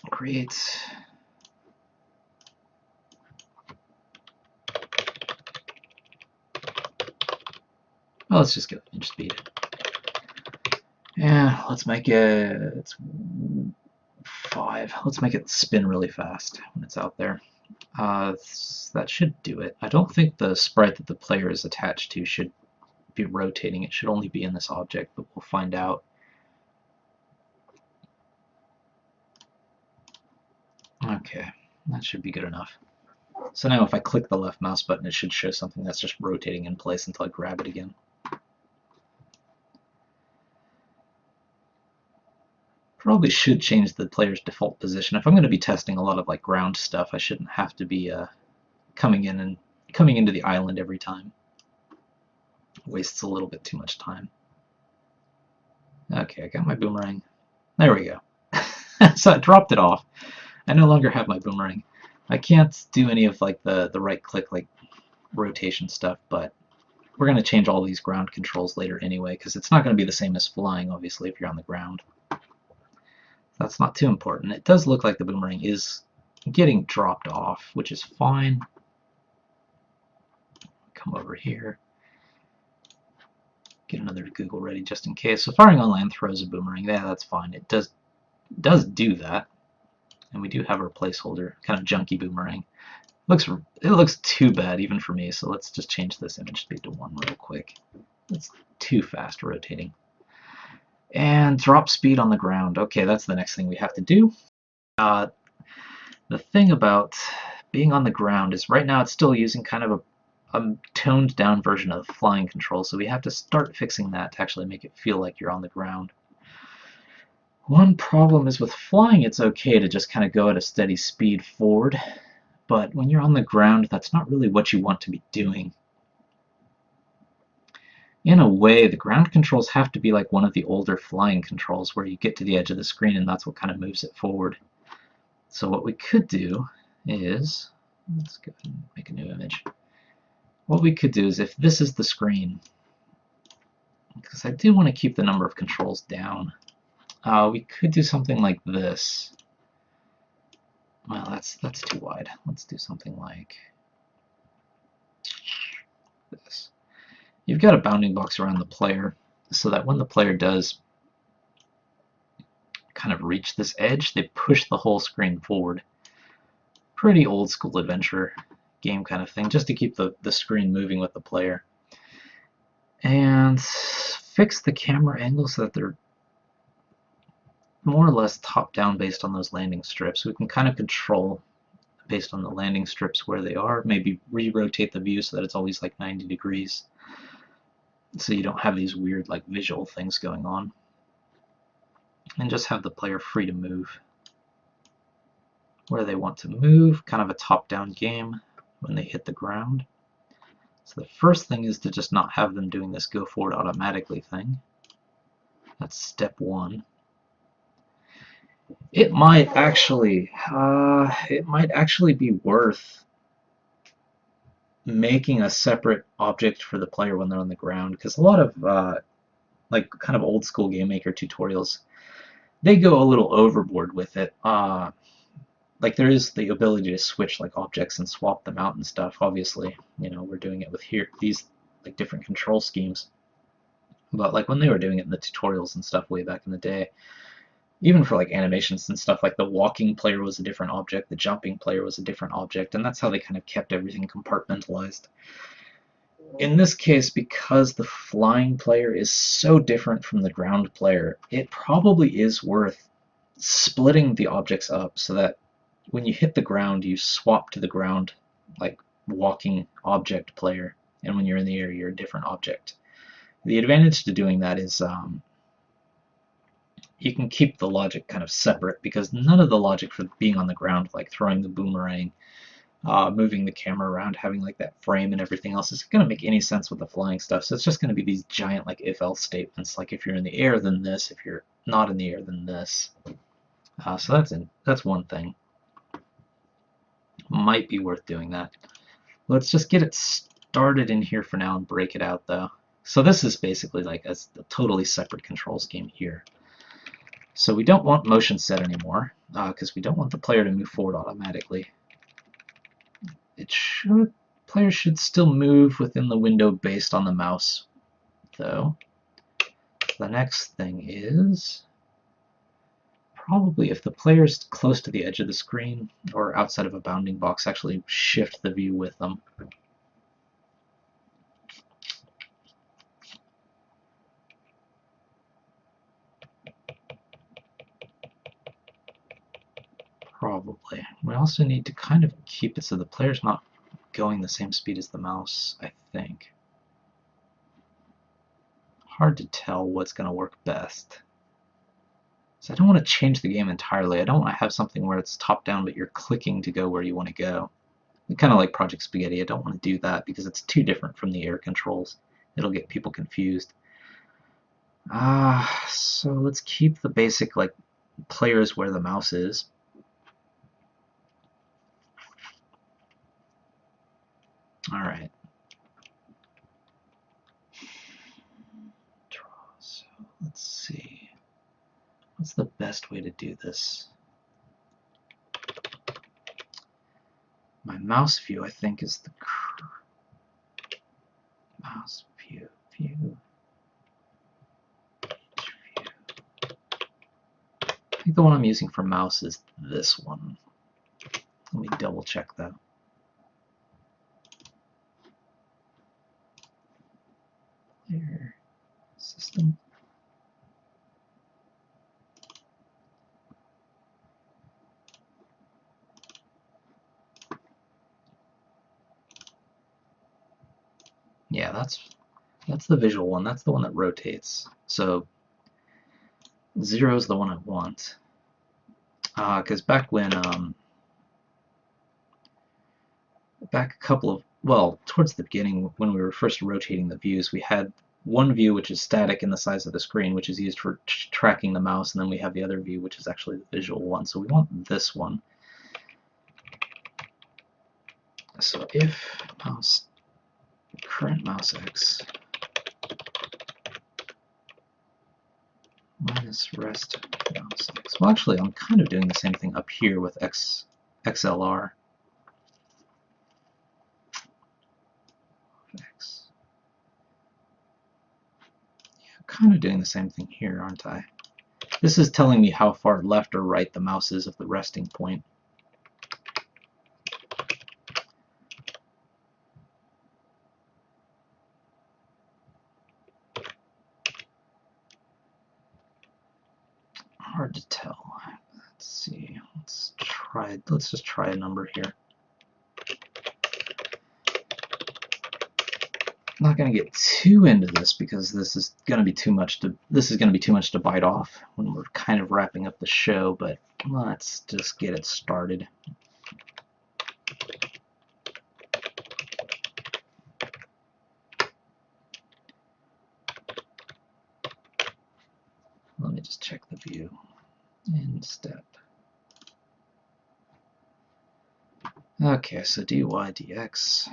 Great. Well, let's just get image speed. Yeah, let's make it 5. Let's make it spin really fast when it's out there. That should do it. I don't think the sprite that the player is attached to should be rotating. It should only be in this object, but we'll find out. Okay, that should be good enough. So now if I click the left mouse button, it should show something that's just rotating in place until I grab it again. Probably should change the player's default position. If I'm going to be testing a lot of like ground stuff, I shouldn't have to be coming into the island every time. It wastes a little bit too much time. Okay, I got my boomerang. There we go. So I dropped it off. I no longer have my boomerang. I can't do any of like the right click like rotation stuff, but we're going to change all these ground controls later anyway, because it's not going to be the same as flying, obviously, if you're on the ground. That's not too important. It does look like the boomerang is getting dropped off, which is fine. Come over here. Get another Google ready just in case. So firing on land throws a boomerang. Yeah, that's fine. It does do that. And we do have our placeholder, kind of junky boomerang. It looks too bad even for me, so let's just change this image speed to 1 real quick. It's too fast rotating. And drop speed on the ground. Okay, that's the next thing we have to do. The thing about being on the ground is right now it's still using kind of a toned down version of flying control, so we have to start fixing that to actually make it feel like you're on the ground. One problem is with flying, it's okay to just kind of go at a steady speed forward, but when you're on the ground, that's not really what you want to be doing. In a way, the ground controls have to be like one of the older flying controls where you get to the edge of the screen and that's what kind of moves it forward. So what we could do is, let's go ahead and make a new image. What we could do is if this is the screen, because I do want to keep the number of controls down, we could do something like this. Well, that's too wide. Let's do something like this. You've got a bounding box around the player so that when the player does kind of reach this edge, they push the whole screen forward. Pretty old school adventure game kind of thing, just to keep the screen moving with the player. And fix the camera angle so that they're more or less top down based on those landing strips. We can kind of control based on the landing strips where they are, maybe re-rotate the view so that it's always like 90 degrees so you don't have these weird like visual things going on, and just have the player free to move where they want to move, kind of a top-down game when they hit the ground. So the first thing is to just not have them doing this go forward automatically thing. That's step 1. It might actually be worth making a separate object for the player when they're on the ground, because a lot of like kind of old school game maker tutorials, they go a little overboard with it. Like there is the ability to switch like objects and swap them out and stuff. Obviously, you know, we're doing it with these like different control schemes. But like when they were doing it in the tutorials and stuff way back in the day, even for like animations and stuff, like the walking player was a different object, the jumping player was a different object, and that's how they kind of kept everything compartmentalized. In this case, because the flying player is so different from the ground player, it probably is worth splitting the objects up so that when you hit the ground, you swap to the ground, like walking object player, and when you're in the air, you're a different object. The advantage to doing that is you can keep the logic kind of separate, because none of the logic for being on the ground, like throwing the boomerang, moving the camera around, having like that frame and everything else isn't going to make any sense with the flying stuff. So it's just going to be these giant like if-else statements, like if you're in the air, then this. If you're not in the air, then this. So that's one thing. Might be worth doing that. Let's just get it started in here for now and break it out though. So this is basically like a totally separate control scheme here. So we don't want motion set anymore because we don't want the player to move forward automatically. Players should still move within the window based on the mouse though. The next thing is probably if the player's close to the edge of the screen or outside of a bounding box, actually shift the view with them. Probably. We also need to kind of keep it so the player's not going the same speed as the mouse, I think. Hard to tell what's going to work best. So I don't want to change the game entirely. I don't want to have something where it's top-down but you're clicking to go where you want to go. Kind of like Project Spaghetti, I don't want to do that because it's too different from the air controls. It'll get people confused. So let's keep the basic like players where the mouse is. Alright. So let's see. What's the best way to do this? My mouse view, I think, is the mouse view. I think the one I'm using for mouse is this one. Let me double check that. Player system. Yeah, that's the visual one. That's the one that rotates. So 0 is the one I want. Because back when back a couple of, well, towards the beginning when we were first rotating the views, we had one view which is static in the size of the screen, which is used for tracking the mouse, and then we have the other view which is actually the visual one. So we want this one. So if mouse current mouse x minus rest mouse x. Well, actually, I'm kind of doing the same thing up here with XLR. X. Yeah, I'm kind of doing the same thing here, aren't I? This is telling me how far left or right the mouse is of the resting point. Hard to tell. Let's see. Let's just try a number here. I'm not going to get too into this because this is going to be too much to bite off when we're kind of wrapping up the show, but let's just get it started. Let me just check the view in step. Okay, so dy dx.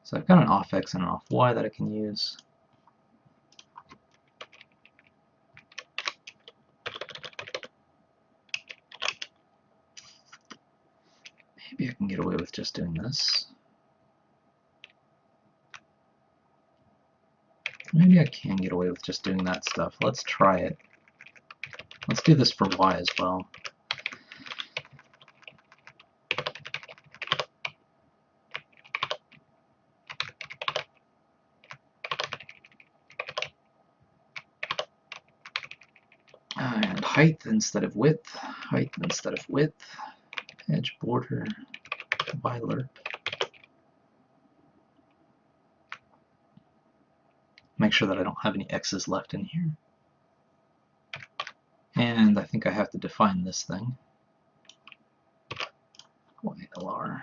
So I've got an off x and an off y that I can use. Maybe I can get away with just doing this. Maybe I can get away with just doing that stuff. Let's try it. Let's do this for y as well. And height instead of width, edge border, by lerp. Make sure that I don't have any x's left in here. And I think I have to define this thing. YLR.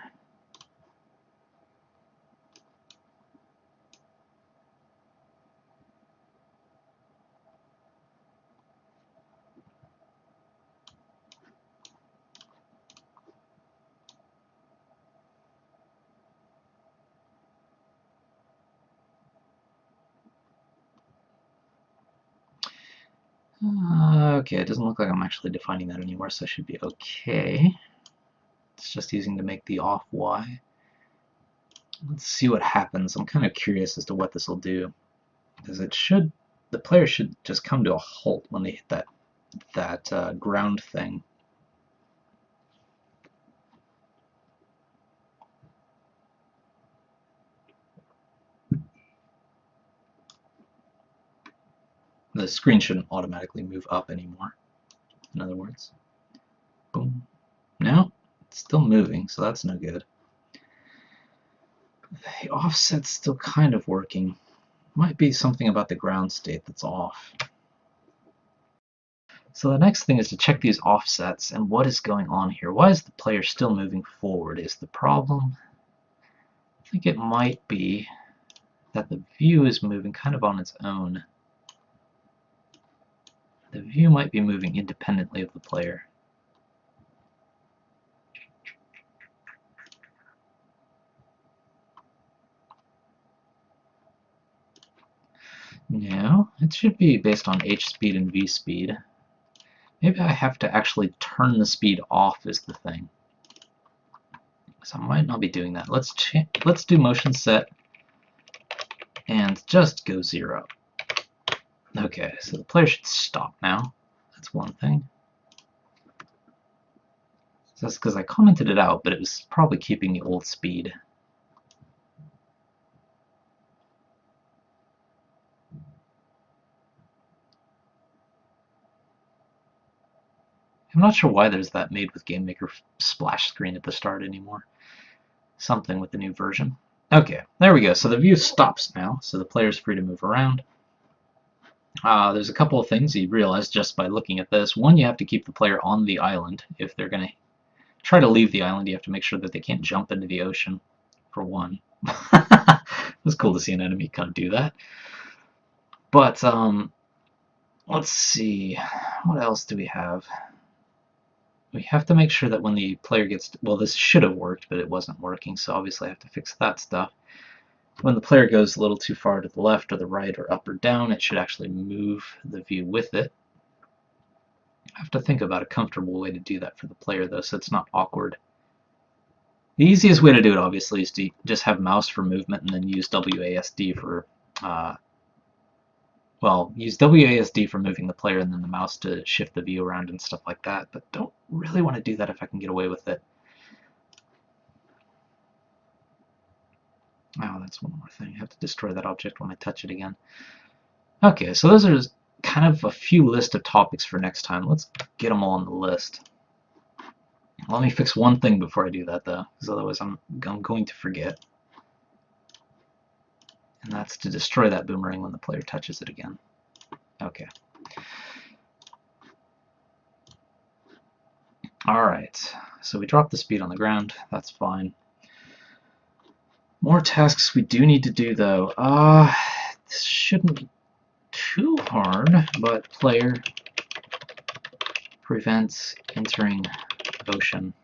Okay, it doesn't look like I'm actually defining that anymore, so I should be okay. It's just using to make the off Y. Let's see what happens. I'm kind of curious as to what this will do, because the player should just come to a halt when they hit that ground thing. The screen shouldn't automatically move up anymore, in other words. Boom. No, it's still moving, so that's no good. The offset's still kind of working. Might be something about the ground state that's off. So the next thing is to check these offsets and what is going on here. Why is the player still moving forward is the problem. I think it might be that the view is moving kind of on its own. The view might be moving independently of the player. No, it should be based on H speed and V speed. Maybe I have to actually turn the speed off is the thing. So I might not be doing that. Let's do motion set and just go 0. Okay, so the player should stop now. That's one thing. So that's because I commented it out, but it was probably keeping the old speed. I'm not sure why there's that made with GameMaker splash screen at the start anymore. Something with the new version. Okay, there we go. So the view stops now, so the player's free to move around. There's a couple of things you realize just by looking at this. One, you have to keep the player on the island. If they're going to try to leave the island, you have to make sure that they can't jump into the ocean, for one. It was cool to see an enemy kind of do that. But let's see, what else do we have? We have to make sure that when the player gets well, this should have worked, but it wasn't working, so obviously I have to fix that stuff. When the player goes a little too far to the left or the right or up or down, it should actually move the view with it. I have to think about a comfortable way to do that for the player, though, so it's not awkward. The easiest way to do it, obviously, is to just have mouse for movement and then use WASD for use WASD for moving the player and then the mouse to shift the view around and stuff like that, but don't really want to do that if I can get away with it. Oh, that's one more thing. I have to destroy that object when I touch it again. Okay, so those are kind of a few list of topics for next time. Let's get them all on the list. Let me fix one thing before I do that, though, because otherwise I'm going to forget. And that's to destroy that boomerang when the player touches it again. Okay. Alright, so we dropped the speed on the ground. That's fine. More tasks we do need to do, though. This shouldn't be too hard, but player prevents entering ocean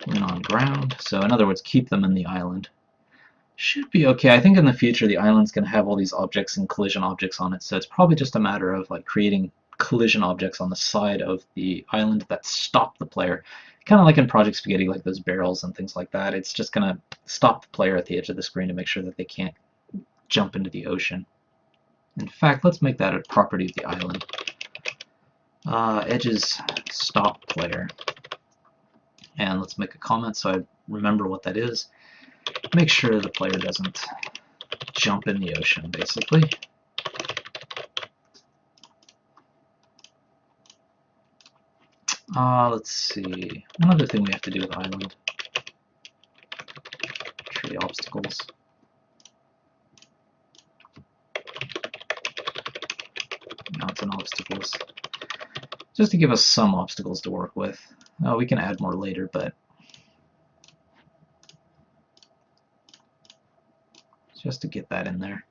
when on ground. So in other words, keep them in the island. Should be okay. I think in the future the island's going to have all these objects and collision objects on it, so it's probably just a matter of like creating collision objects on the side of the island that stop the player. Kind of like in Project Spaghetti, like those barrels and things like that. It's just going to stop the player at the edge of the screen to make sure that they can't jump into the ocean. In fact, let's make that a property of the island. Edges stop player. And let's make a comment so I remember what that is. Make sure the player doesn't jump in the ocean, basically. Let's see. One other thing we have to do with island. Tree obstacles. Mountain obstacles. just to give us some obstacles to work with. We can add more later, but just to get that in there.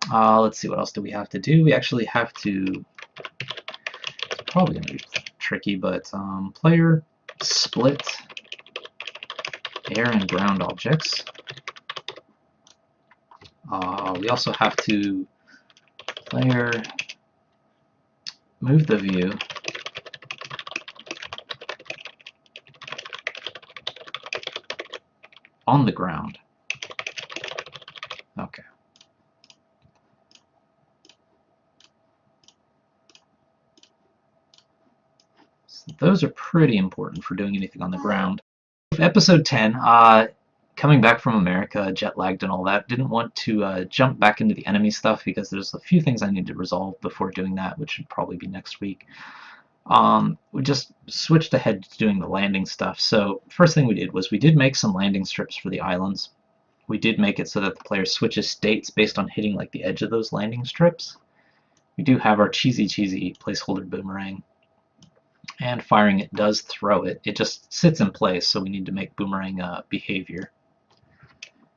Let's see, what else do we have to do? We actually have to, it's probably going to be tricky, but player split air and ground objects. We also have to player move the view on the ground. Okay. So those are pretty important for doing anything on the ground. Episode 10, coming back from America, jet lagged and all that, didn't want to jump back into the enemy stuff because there's a few things I need to resolve before doing that, which should probably be next week. We just switched ahead to doing the landing stuff. So first thing we did was we did make some landing strips for the islands. We did make it so that the player switches states based on hitting like the edge of those landing strips. We do have our cheesy placeholder boomerang, and firing it does throw it. It just sits in place, so we need to make boomerang behavior.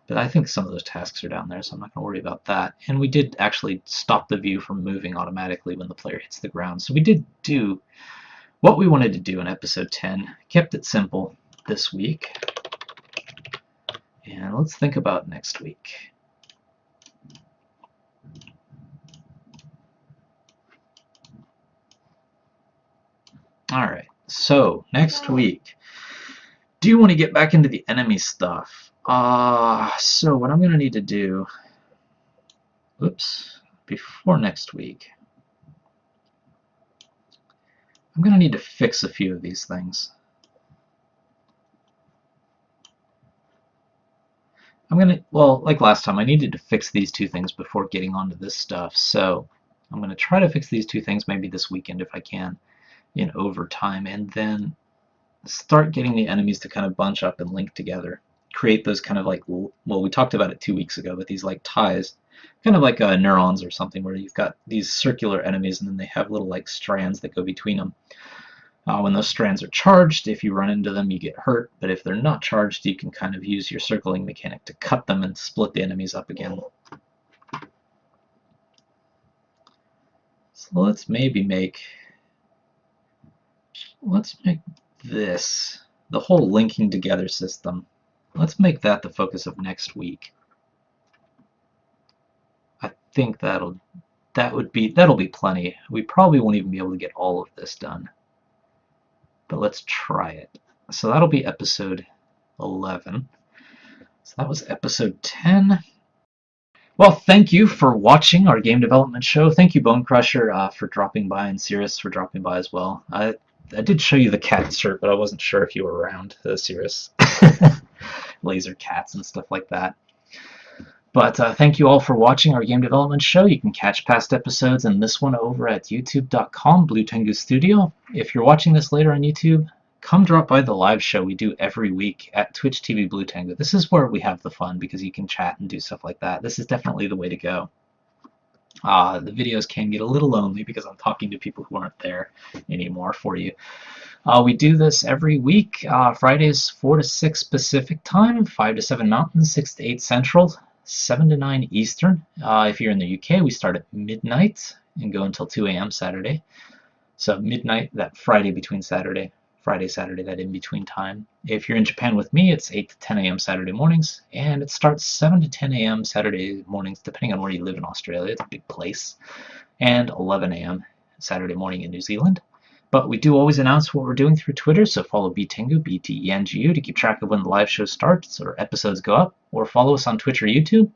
But I think some of those tasks are down there, so I'm not going to worry about that. And we did actually stop the view from moving automatically when the player hits the ground. So we did do what we wanted to do in episode 10. Kept it simple this week. And let's think about next week. Alright, so next week, do you want to get back into the enemy stuff? So what I'm going to need to do, before next week, I'm going to need to fix a few of these things. Well, like last time, I needed to fix these two things before getting onto this stuff, so I'm going to try to fix these two things maybe this weekend if I can, in overtime, and then start getting the enemies to kind of bunch up and link together. Create those kind of like, well, we talked about it 2 weeks ago, but these like ties, kind of like neurons or something, where you've got these circular enemies and then they have little like strands that go between them. When those strands are charged, if you run into them, you get hurt, but if they're not charged, you can kind of use your circling mechanic to cut them and split the enemies up again. So let's maybe make this, the whole linking together system, let's make that the focus of next week. I think that'll be plenty. We probably won't even be able to get all of this done, but let's try it. So that'll be episode 11. So that was episode 10. Well, thank you for watching our game development show. Thank you, Bone Crusher, for dropping by, and Cirrus for dropping by as well. I did show you the cat shirt, but I wasn't sure if you were around, Cirrus. Laser cats and stuff like that. But thank you all for watching our game development show. You can catch past episodes and this one over at youtube.com, Blue Tengu Studio. If you're watching this later on YouTube, come drop by the live show we do every week at Twitch TV Blue Tengu. This is where we have the fun because you can chat and do stuff like that. This is definitely the way to go. The videos can get a little lonely because I'm talking to people who aren't there anymore for you. We do this every week, Fridays 4 to 6 Pacific time, 5 to 7 Mountain, 6 to 8 Central, 7 to 9 Eastern. If you're in the UK, we start at midnight and go until 2 a.m. Saturday. So midnight, that Friday, Saturday, that in-between time. If you're in Japan with me, it's 8 to 10 a.m. Saturday mornings, and it starts 7 to 10 a.m. Saturday mornings, depending on where you live in Australia. It's a big place. And 11 a.m. Saturday morning in New Zealand. But we do always announce what we're doing through Twitter, so follow Btengu, BTENGU, to keep track of when the live show starts or episodes go up, or follow us on Twitch or YouTube.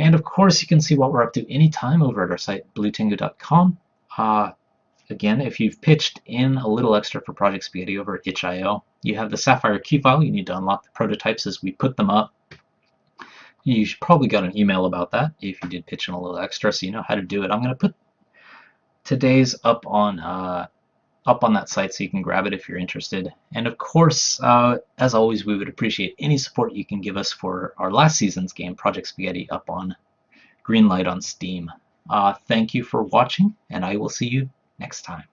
And of course, you can see what we're up to anytime over at our site, bluetengu.com. Again, if you've pitched in a little extra for Project Spaghetti over at itch.io, you have the Sapphire key file. You need to unlock the prototypes as we put them up. You probably got an email about that if you did pitch in a little extra, so you know how to do it. I'm going to put today's up on that site so you can grab it if you're interested. And of course, as always, we would appreciate any support you can give us for our last season's game, Project Spaghetti, up on Greenlight on Steam. Thank you for watching, and I will see you next time.